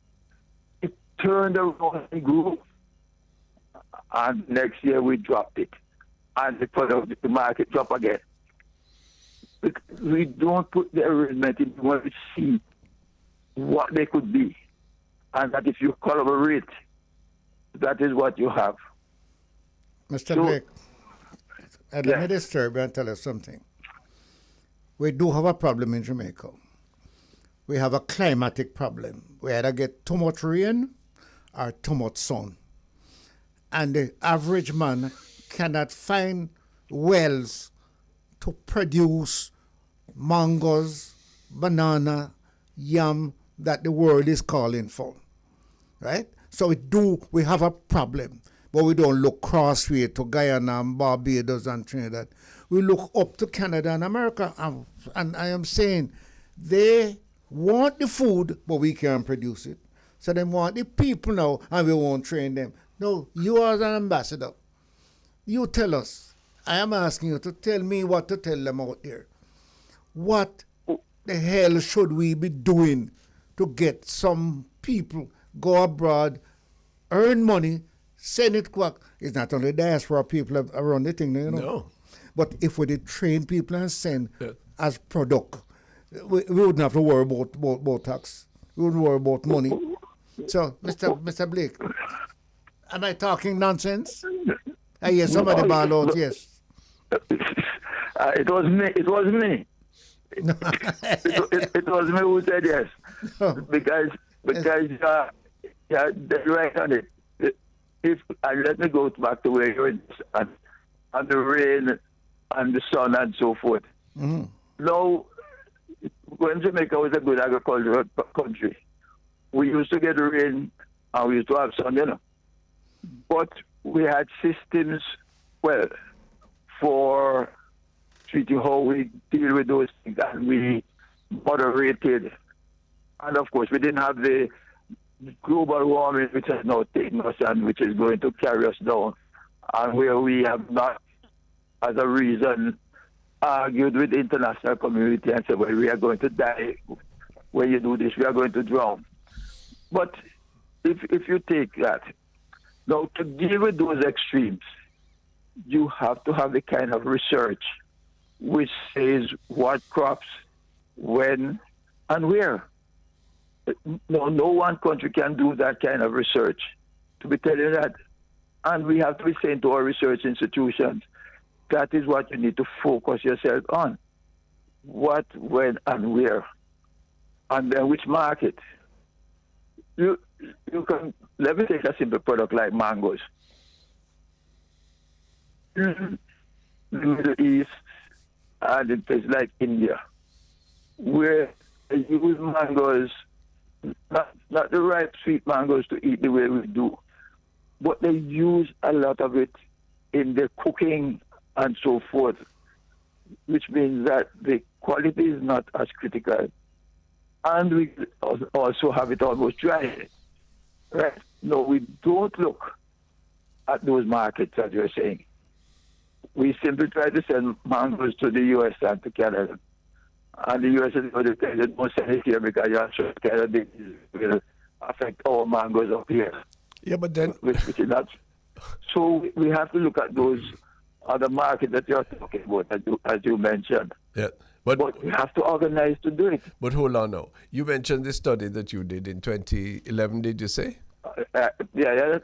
it turned around and grew. And next year we dropped it. And the market dropped again. We don't put the arrangement in when we see what they could be. And that if you collaborate, that is what you have. Mr. So, Blake, let me disturb you and tell you something. We do have a problem in Jamaica. We have a climatic problem. We either get too much rain or too much sun. And the average man cannot find wells to produce mangoes, banana, yam that the world is calling for. Right? So we have a problem. But we don't look crossway to Guyana and Barbados and Trinidad. We look up to Canada and America. And I am saying they want the food, but we can't produce it. So they want the people now, and we won't train them. No, you as an ambassador, you tell us. I am asking you to tell me what to tell them out there. What the hell should we be doing to get some people go abroad, earn money, send it back? It's not only diaspora people around the thing, you know. No. But if we did train people and send as product, we wouldn't have to worry about tax. We wouldn't worry about money. So, Mr. Blake, am I talking nonsense? I hear somebody ball out, yes. It was me. It was me who said yes. Because they're right on it. And let me go back to where you're on the rain and the sun and so forth. Mm-hmm. Now, when Jamaica was a good agricultural country, we used to get rain and we used to have sun, But we had systems, well, for treating how we deal with those things, and we moderated. And of course, we didn't have the global warming, which has now taken us and which is going to carry us down, and where we have not, as a reason, argued with the international community and said, well, we are going to die when you do this, we are going to drown. But if you take that, now to deal with those extremes, you have to have the kind of research which says what crops, when, and where. No one country can do that kind of research. To be telling you that, and we have to be saying to our research institutions, that is what you need to focus yourself on. What, when, and where, and then which market. You can, let me take a simple product like mangoes. In the Middle East and in places like India, where they use mangoes, not the ripe sweet mangoes to eat the way we do, but they use a lot of it in their cooking and so forth, which means that the quality is not as critical. And we also have it almost dry. Right? No, we don't look at those markets, as you're saying. We simply try to send mangoes to the U.S. and to Canada. And the U.S. is going to tell you, don't send it here because you're sure Canada will affect our mangoes up here. Yeah, but then... Which is not. So we have to look at those other markets that you're talking about, as you mentioned. Yeah. But we have to organize to do it. But hold on now. You mentioned the study that you did in 2011, did you say? Yeah,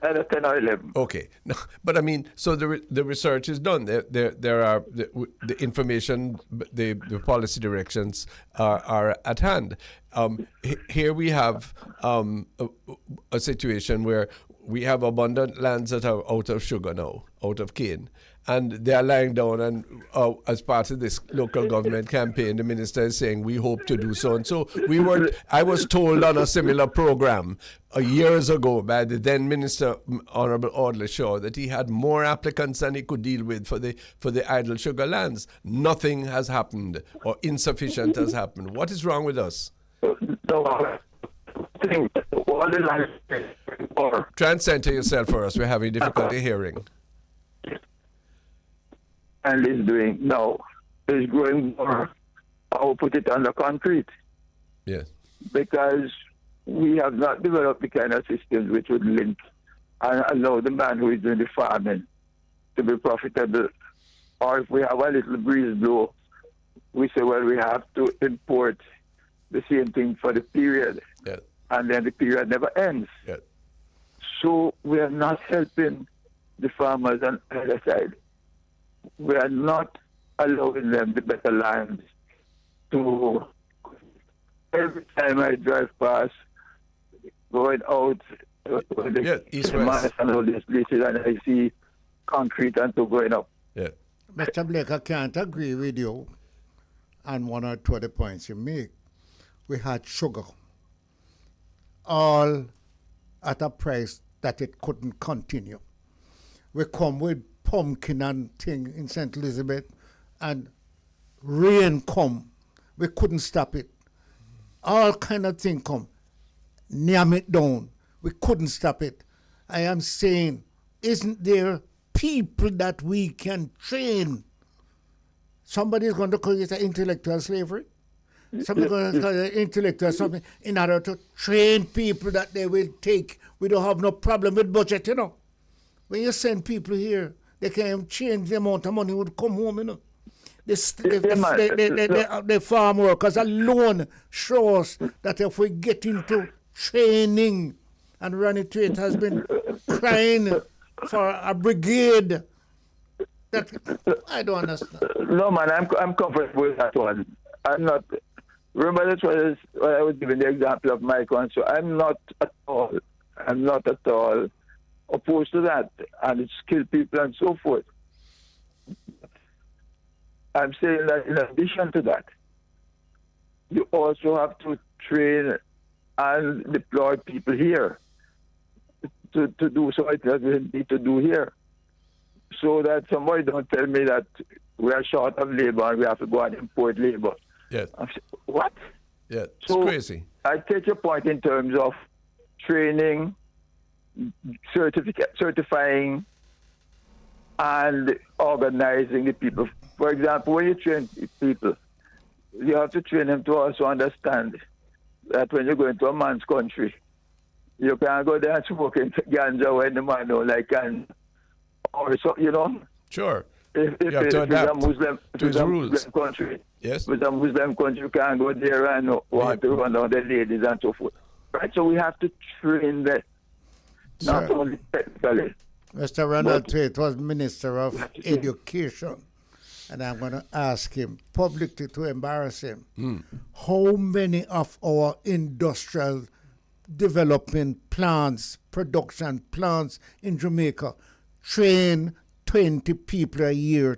10 or 11. Okay. No, but I mean, so the research is done. There are the information, the policy directions are at hand. Here we have a situation where we have abundant lands that are out of sugar now, out of cane. And they are lying down, and as part of this local government campaign, the minister is saying we hope to do so. And so I was told on a similar program years ago by the then Minister, Honorable Audley Shaw, that he had more applicants than he could deal with for the idle sugar lands. Nothing has happened, or insufficient has happened. What is wrong with us? Try and center yourself for us. We're having difficulty hearing. And is doing now is growing more. I will put it under concrete. Yes. Because we have not developed the kind of systems which would link and allow the man who is doing the farming to be profitable. Or if we have a little breeze blow, we say, well, we have to import the same thing for the period. Yeah. And then the period never ends. Yeah. So we are not helping the farmers on the other side. We are not allowing them the better lands to. Every time I drive past, going out, east west, and all these places, and I see concrete and so going up. Yeah. Mr. Blake, I can't agree with you on one or two of the points you make. We had sugar, all at a price that it couldn't continue. We come with pumpkin and thing in St. Elizabeth, and rain come. We couldn't stop it. All kind of thing come. Name it down. We couldn't stop it. I am saying, isn't there people that we can train? Somebody is going to call it intellectual slavery. Somebody going to call it intellectual something in order to train people that they will take. We don't have no problem with budget, When you send people here, they can change the amount of money would come home, The farm workers alone shows that if we get into training, and Randy Tate has been crying for a brigade. That I don't understand. No, man, I'm comfortable with that one. I'm not. Remember that was when I was giving the example of my country. I'm not at all opposed to that, and it's skilled people and so forth. I'm saying that in addition to that, you also have to train and deploy people here to do something that we need to do here. So that somebody don't tell me that we are short of labor and we have to go and import labor. Yes. What? Yeah, it's So crazy. I take your point in terms of training, certifying, and organizing the people. For example, when you train people, you have to train them to also understand that when you go into a man's country, you can't go there and smoke ganja when the man don't like ganja. Or so, you know, Sure. if You have to it's a adapt Muslim, to his rules. Muslim country, Yes. with a Muslim country, you can't go there and want to run down the ladies and so forth. Right? So we have to train them, not Sir. only technically. Mr. Ronald But- Tate was Minister of Education, and I'm going to ask him publicly to embarrass him. How many of our industrial development plants, production plants in Jamaica train 20 people a year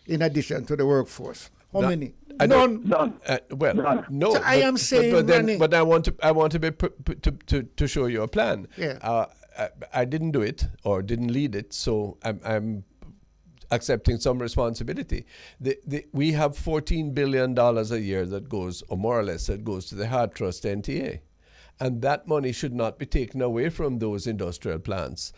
in addition to the workforce? How many? I don't- None. Well, None. no. So I am saying, but then, Ronnie- but I want to be to show you a plan. Yeah. I didn't do it or didn't lead it, so I'm accepting some responsibility. We have $14 billion a year that goes, or more or less, that goes to the Heart Trust NTA, and that money should not be taken away from those industrial plants.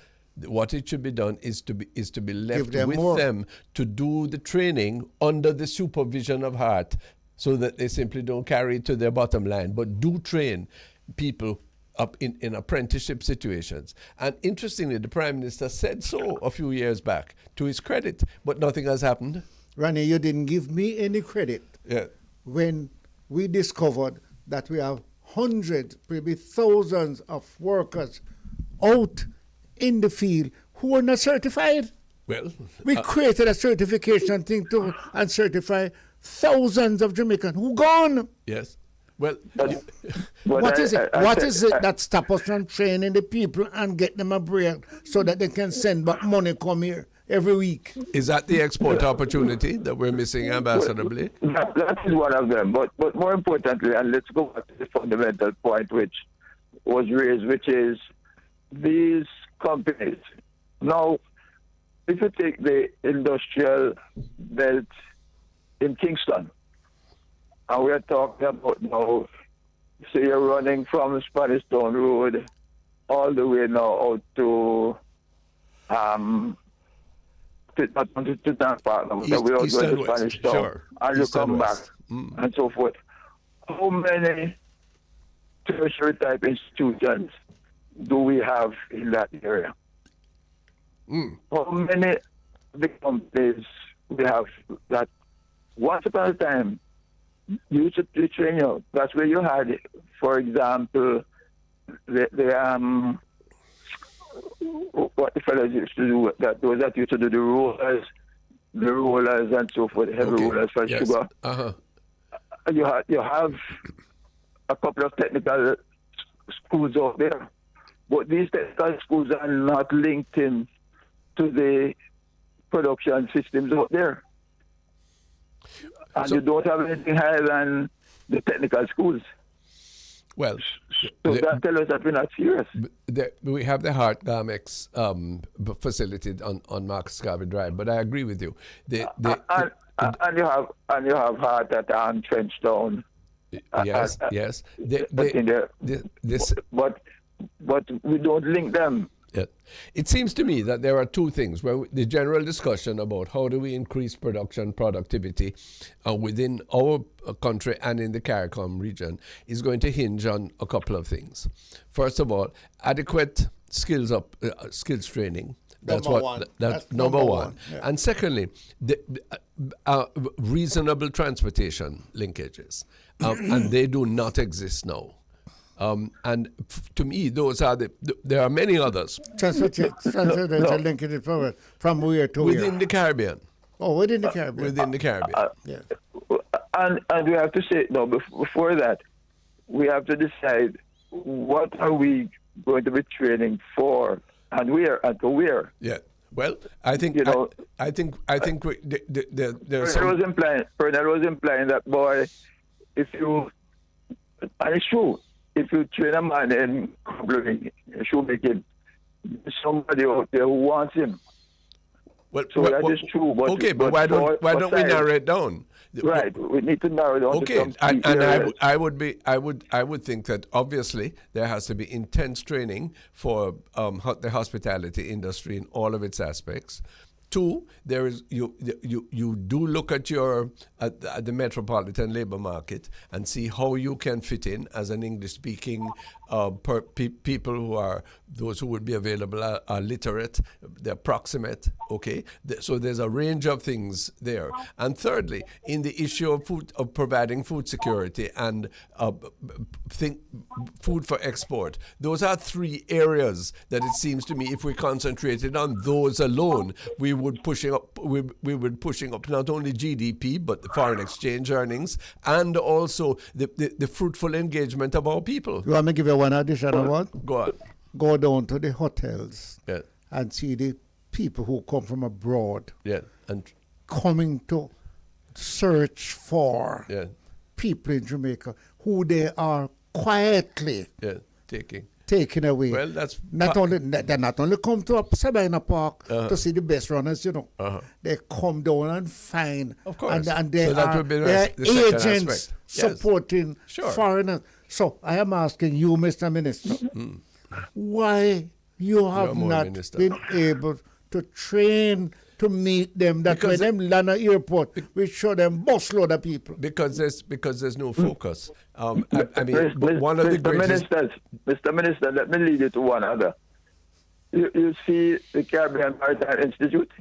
What it should be done is to be left them with more. them to do the training under the supervision of Heart, so that they simply don't carry it to their bottom line, but do train people up in apprenticeship situations. And interestingly, the Prime Minister said so a few years back, to his credit, but nothing has happened. Ronnie, you didn't give me any credit Yeah. when we discovered that we have hundreds, maybe thousands of workers out in the field who are not certified. Well, We created a certification thing to and certify thousands of Jamaicans who gone. yes. Well, But What is it? I What said- is it that stops us from training the people and get them a break so that they can send back money come here every week? is that the export opportunity that we're missing, Ambassador Blee? That is one of them. But more importantly, and let's go back to the fundamental point which was raised, which is these companies. Now, if you take the industrial belt in Kingston, and we're talking about now, so you're running from Spanish Town Road all the way now out to that part now, that we're East going and to west, Spanish Town, sure. and you East and come back west. and so forth. How many tertiary type institutions do we have in that area? How many big companies we have that once upon a time used to train you? That's where you had, for example, what the fellows used to do, those that used to do the rollers and so forth, heavy rollers for Yes. sugar. Uh-huh. You have a couple of technical schools out there, but these technical schools are not linked in to the production systems out there. And So- you don't have anything higher than the technical schools. Well, So the- that tells us that we're not serious. we have the Heart Garmex facility on Marcus Garvey Drive, but I agree with you. And you have Heart at Trenchtown. Yes. This But we don't link them. Yeah. It seems to me that there are two things where the general discussion about how do we increase production productivity within our country and in the CARICOM region is going to hinge on a couple of things. First of all, adequate skills training. That's Number one. That's number one. Yeah. And secondly, the reasonable transportation linkages, and they do not exist now. And to me, those are there are many others Transportation linkage from where to within where? the Caribbean. Oh, within the Caribbean. Within the Caribbean. Yeah. And we have to say, no, before that, we have to decide what are we going to be training for and where and to where. Yeah. Well, I think I think there's Pernell was implying that, boy, if you And it's true. If you train a man in cobbling, shoemaking, there's somebody out there who wants him. Well, So that is true. But, okay, but why don't we narrow it down? Right, we need to narrow it down. Okay, to some and key areas. I would think that obviously there has to be intense training for the hospitality industry in all of its aspects. Two, there is you do look at at the metropolitan labor market and see how you can fit in as an English-speaking people who are those who would be available are literate, they're proximate. Okay, so there's a range of things there. And thirdly, in the issue of providing food security and food for export, those are three areas that it seems to me if we concentrated on those alone, we would pushing up not only GDP but the foreign exchange earnings and also the fruitful engagement of our people. You want me to give you one additional one? Go on. Go down to the hotels Yeah. and see the people who come from abroad Yeah. And coming to search for yeah. people in Jamaica who they are quietly Yeah. taken away. Well, that's they not only come to Sabina Park to see the best runners, they come down and find, of course, and they so that are would be they are the second agents aspect. Yes. supporting Sure. foreigners. So I am asking you, Mr. Minister, why you have more not minister. been able to train to meet them, that Because when them land at airport, we show them busload of people. because there's no focus. I mean, Mr. one of the greatest. Mr. Minister, let me lead you to one other. You see the Caribbean Maritime Institute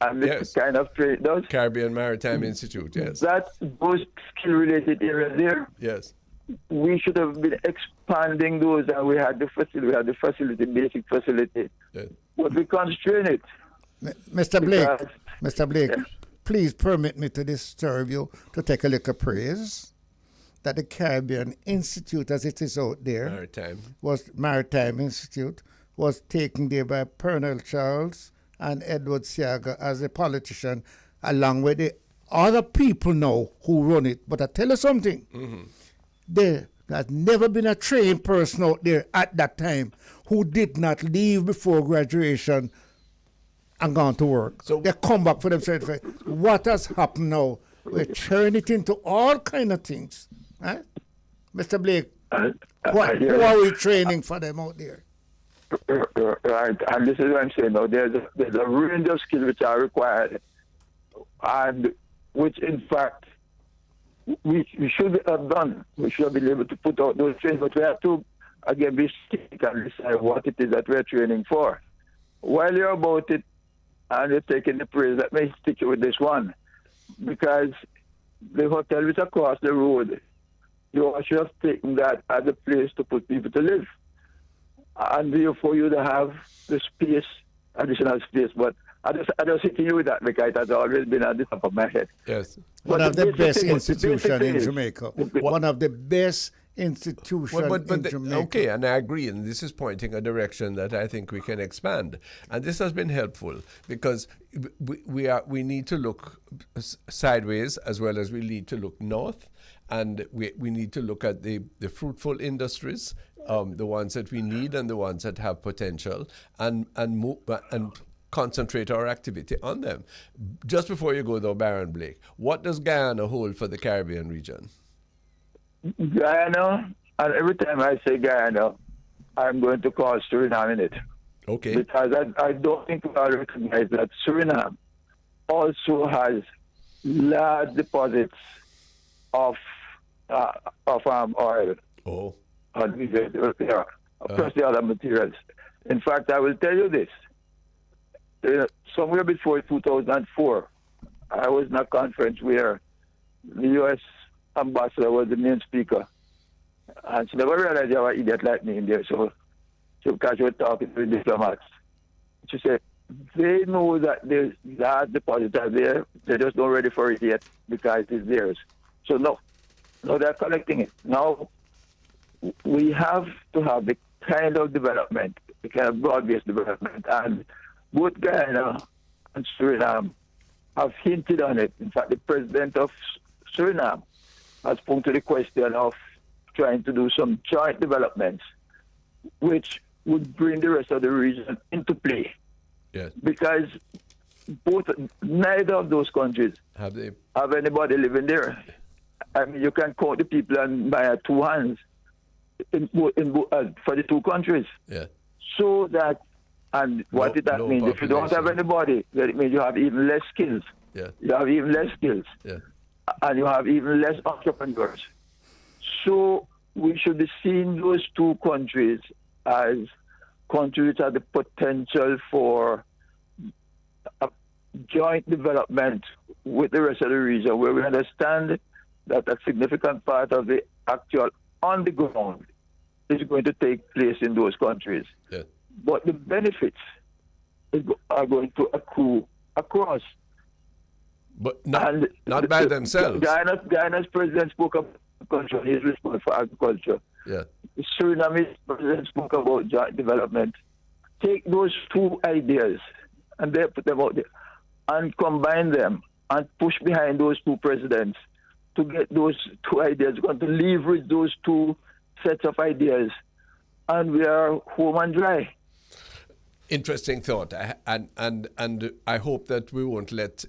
and this Yes. kind of trade does. Caribbean Maritime Institute, yes. That those skill-related areas there, Yes. we should have been expanding those, and we had the facility, basic facility, Yes. but we constrain it. Mr. Blake, Because- Mr. Blake, Yes. please permit me to disturb you to take a little praise that the Caribbean Institute, as it is out there, Maritime Institute, was taken there by Pernell Charles and Edward Siaga as a politician, along with the other people now who run it. But I tell you something, there has never been a trained person out there at that time who did not leave before graduation and gone to work. So they come back for themselves. What has happened now? We're turning it into all kind of things. Huh? Mr. Blake, who are we training for them out there? Right, and this is what I'm saying now. There's a range of skills which are required, and which, in fact, we should have done. We should have been able to put out those trainings, but we have to, again, be strict and decide what it is that we're training for. While you're about it, and you're taking the praise, let me stick with this one, because the hotel is across the road. You should have taken that as a place to put people to live. And therefore you to have the space, additional space. But I just hit you with that because it has always been at the top of my head. Yes. One of the best institutions in is- Jamaica. One of the best institutions in Jamaica. Okay, and I agree, and this is pointing a direction that I think we can expand, and this has been helpful because we need to look sideways as well as we need to look north, and we need to look at the fruitful industries, the ones that we need and the ones that have potential, and concentrate our activity on them. Just before you go though, Baron Blake, what does Guyana hold for the Caribbean region? Guyana, and every time I say Guyana, I'm going to call Suriname in it. Okay. Because I don't think we all recognize that Suriname also has large deposits of oil. Oh. Plus the other materials. In fact, I will tell you this. Somewhere before 2004, I was in a conference where the U.S. ambassador was the main speaker. And she never realized you have an idiot like me in there. So because she was talking to the diplomats, she said, they know that there's large deposits are there. They're just not ready for it yet because it's theirs. So no, they're collecting it. Now, we have to have the kind of development, the kind of broad-based development. And both Guyana and Suriname have hinted on it. In fact, the president of Suriname has pointed to the question of trying to do some joint developments, which would bring the rest of the region into play. Yes. Because neither of those countries Have anybody living there. I mean, you can count the people by two hands for the two countries. Yeah. So that, and what did that mean? If you don't have anybody, then it means you have even less skills. Yeah. You have even less skills. Yeah. And you have even less entrepreneurs. So we should be seeing those two countries as countries that have the potential for a joint development with the rest of the region, where we understand that a significant part of the actual on the ground is going to take place in those countries. Yeah. But the benefits are going to accrue across. But not by themselves. Guyana's president spoke about agriculture. He's responsible for agriculture. Yeah. The Suriname president spoke about joint development. Take those two ideas and they put them out there and combine them and push behind those two presidents to get those two ideas. We're going to leverage those two sets of ideas, and we are home and dry. Interesting thought, and I hope that we won't let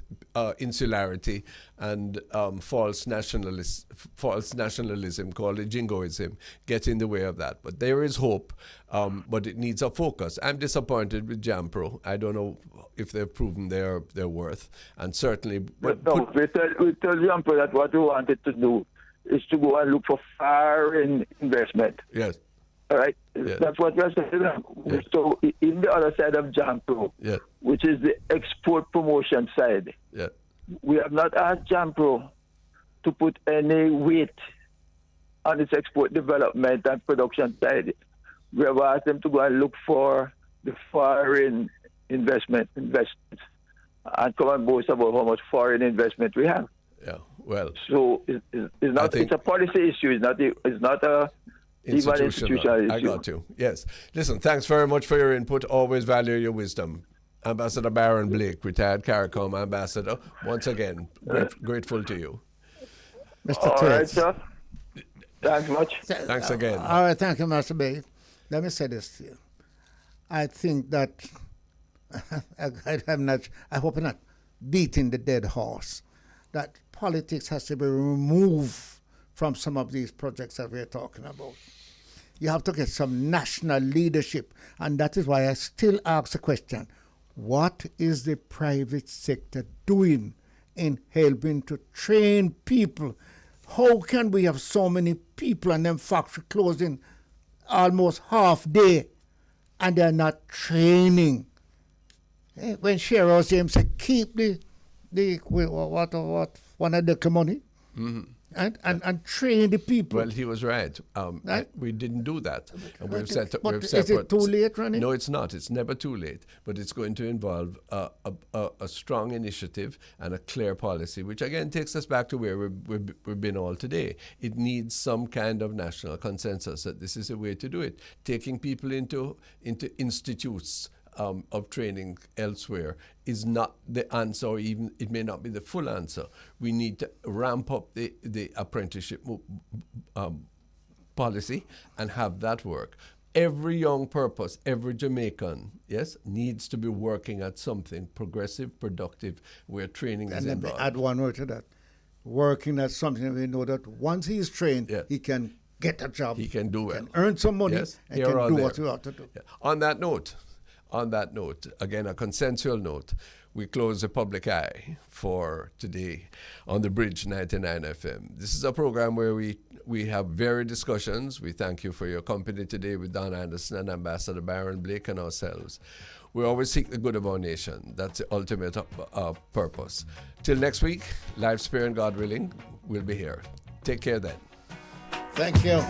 insularity and false nationalism, called it jingoism, get in the way of that. But there is hope, but it needs a focus. I'm disappointed with JAMPRO. I don't know if they've proven their worth, and certainly. But no, we tell JAMPRO that what we wanted to do is to go and look for foreign investment. Yes. All right, yeah. That's what we're saying. Yeah. So in the other side of JAMPRO, yeah. which is the export promotion side, yeah. we have not asked JAMPRO to put any weight on its export development and production side. We have asked them to go and look for the foreign investments, and come and boast about how much foreign investment we have. Yeah, well. So it's not. It's a policy issue. It's not a institutional. I got you. Yes. Listen, thanks very much for your input. Always value your wisdom. Ambassador Baron Blake, retired CARICOM ambassador. Once again, grateful to you. Mr. All Tate. right, sir. Thanks much. Thanks again. All right, thank you, Master Bay. Let me say this to you. I think that I hope I'm not beating the dead horse, that politics has to be removed from some of these projects that we're talking about. You have to get some national leadership, and that is why I still ask the question, what is the private sector doing in helping to train people? How can we have so many people and them factory closing almost half day and they're not training? When Cheryl James said, keep the one of the money, mm-hmm. and train the people. Well, he was right. Right? We didn't do that. And we've set up. Is it too late, Ronnie? No, it's not. It's never too late. But it's going to involve a strong initiative and a clear policy, which again takes us back to where we've been all today. It needs some kind of national consensus that this is a way to do it. Taking people into institutes of training elsewhere is not the answer, or even it may not be the full answer. We need to ramp up the apprenticeship policy and have that work. Every young purpose, every Jamaican, yes, needs to be working at something progressive, productive, where training is involved. And add one word to that. Working at something, we know that once he's trained, yeah. he can get a job. He can do well. Can earn some money, yes, and can do what he ought to do. Yeah. On that note, again, a consensual note, we close the public eye for today on the Bridge 99 FM. This is a program where we have varied discussions. We thank you for your company today with Don Anderson and Ambassador Baron Blake and ourselves. We always seek the good of our nation. That's the ultimate purpose. Till next week, life sparing, God willing, we'll be here. Take care then. Thank you.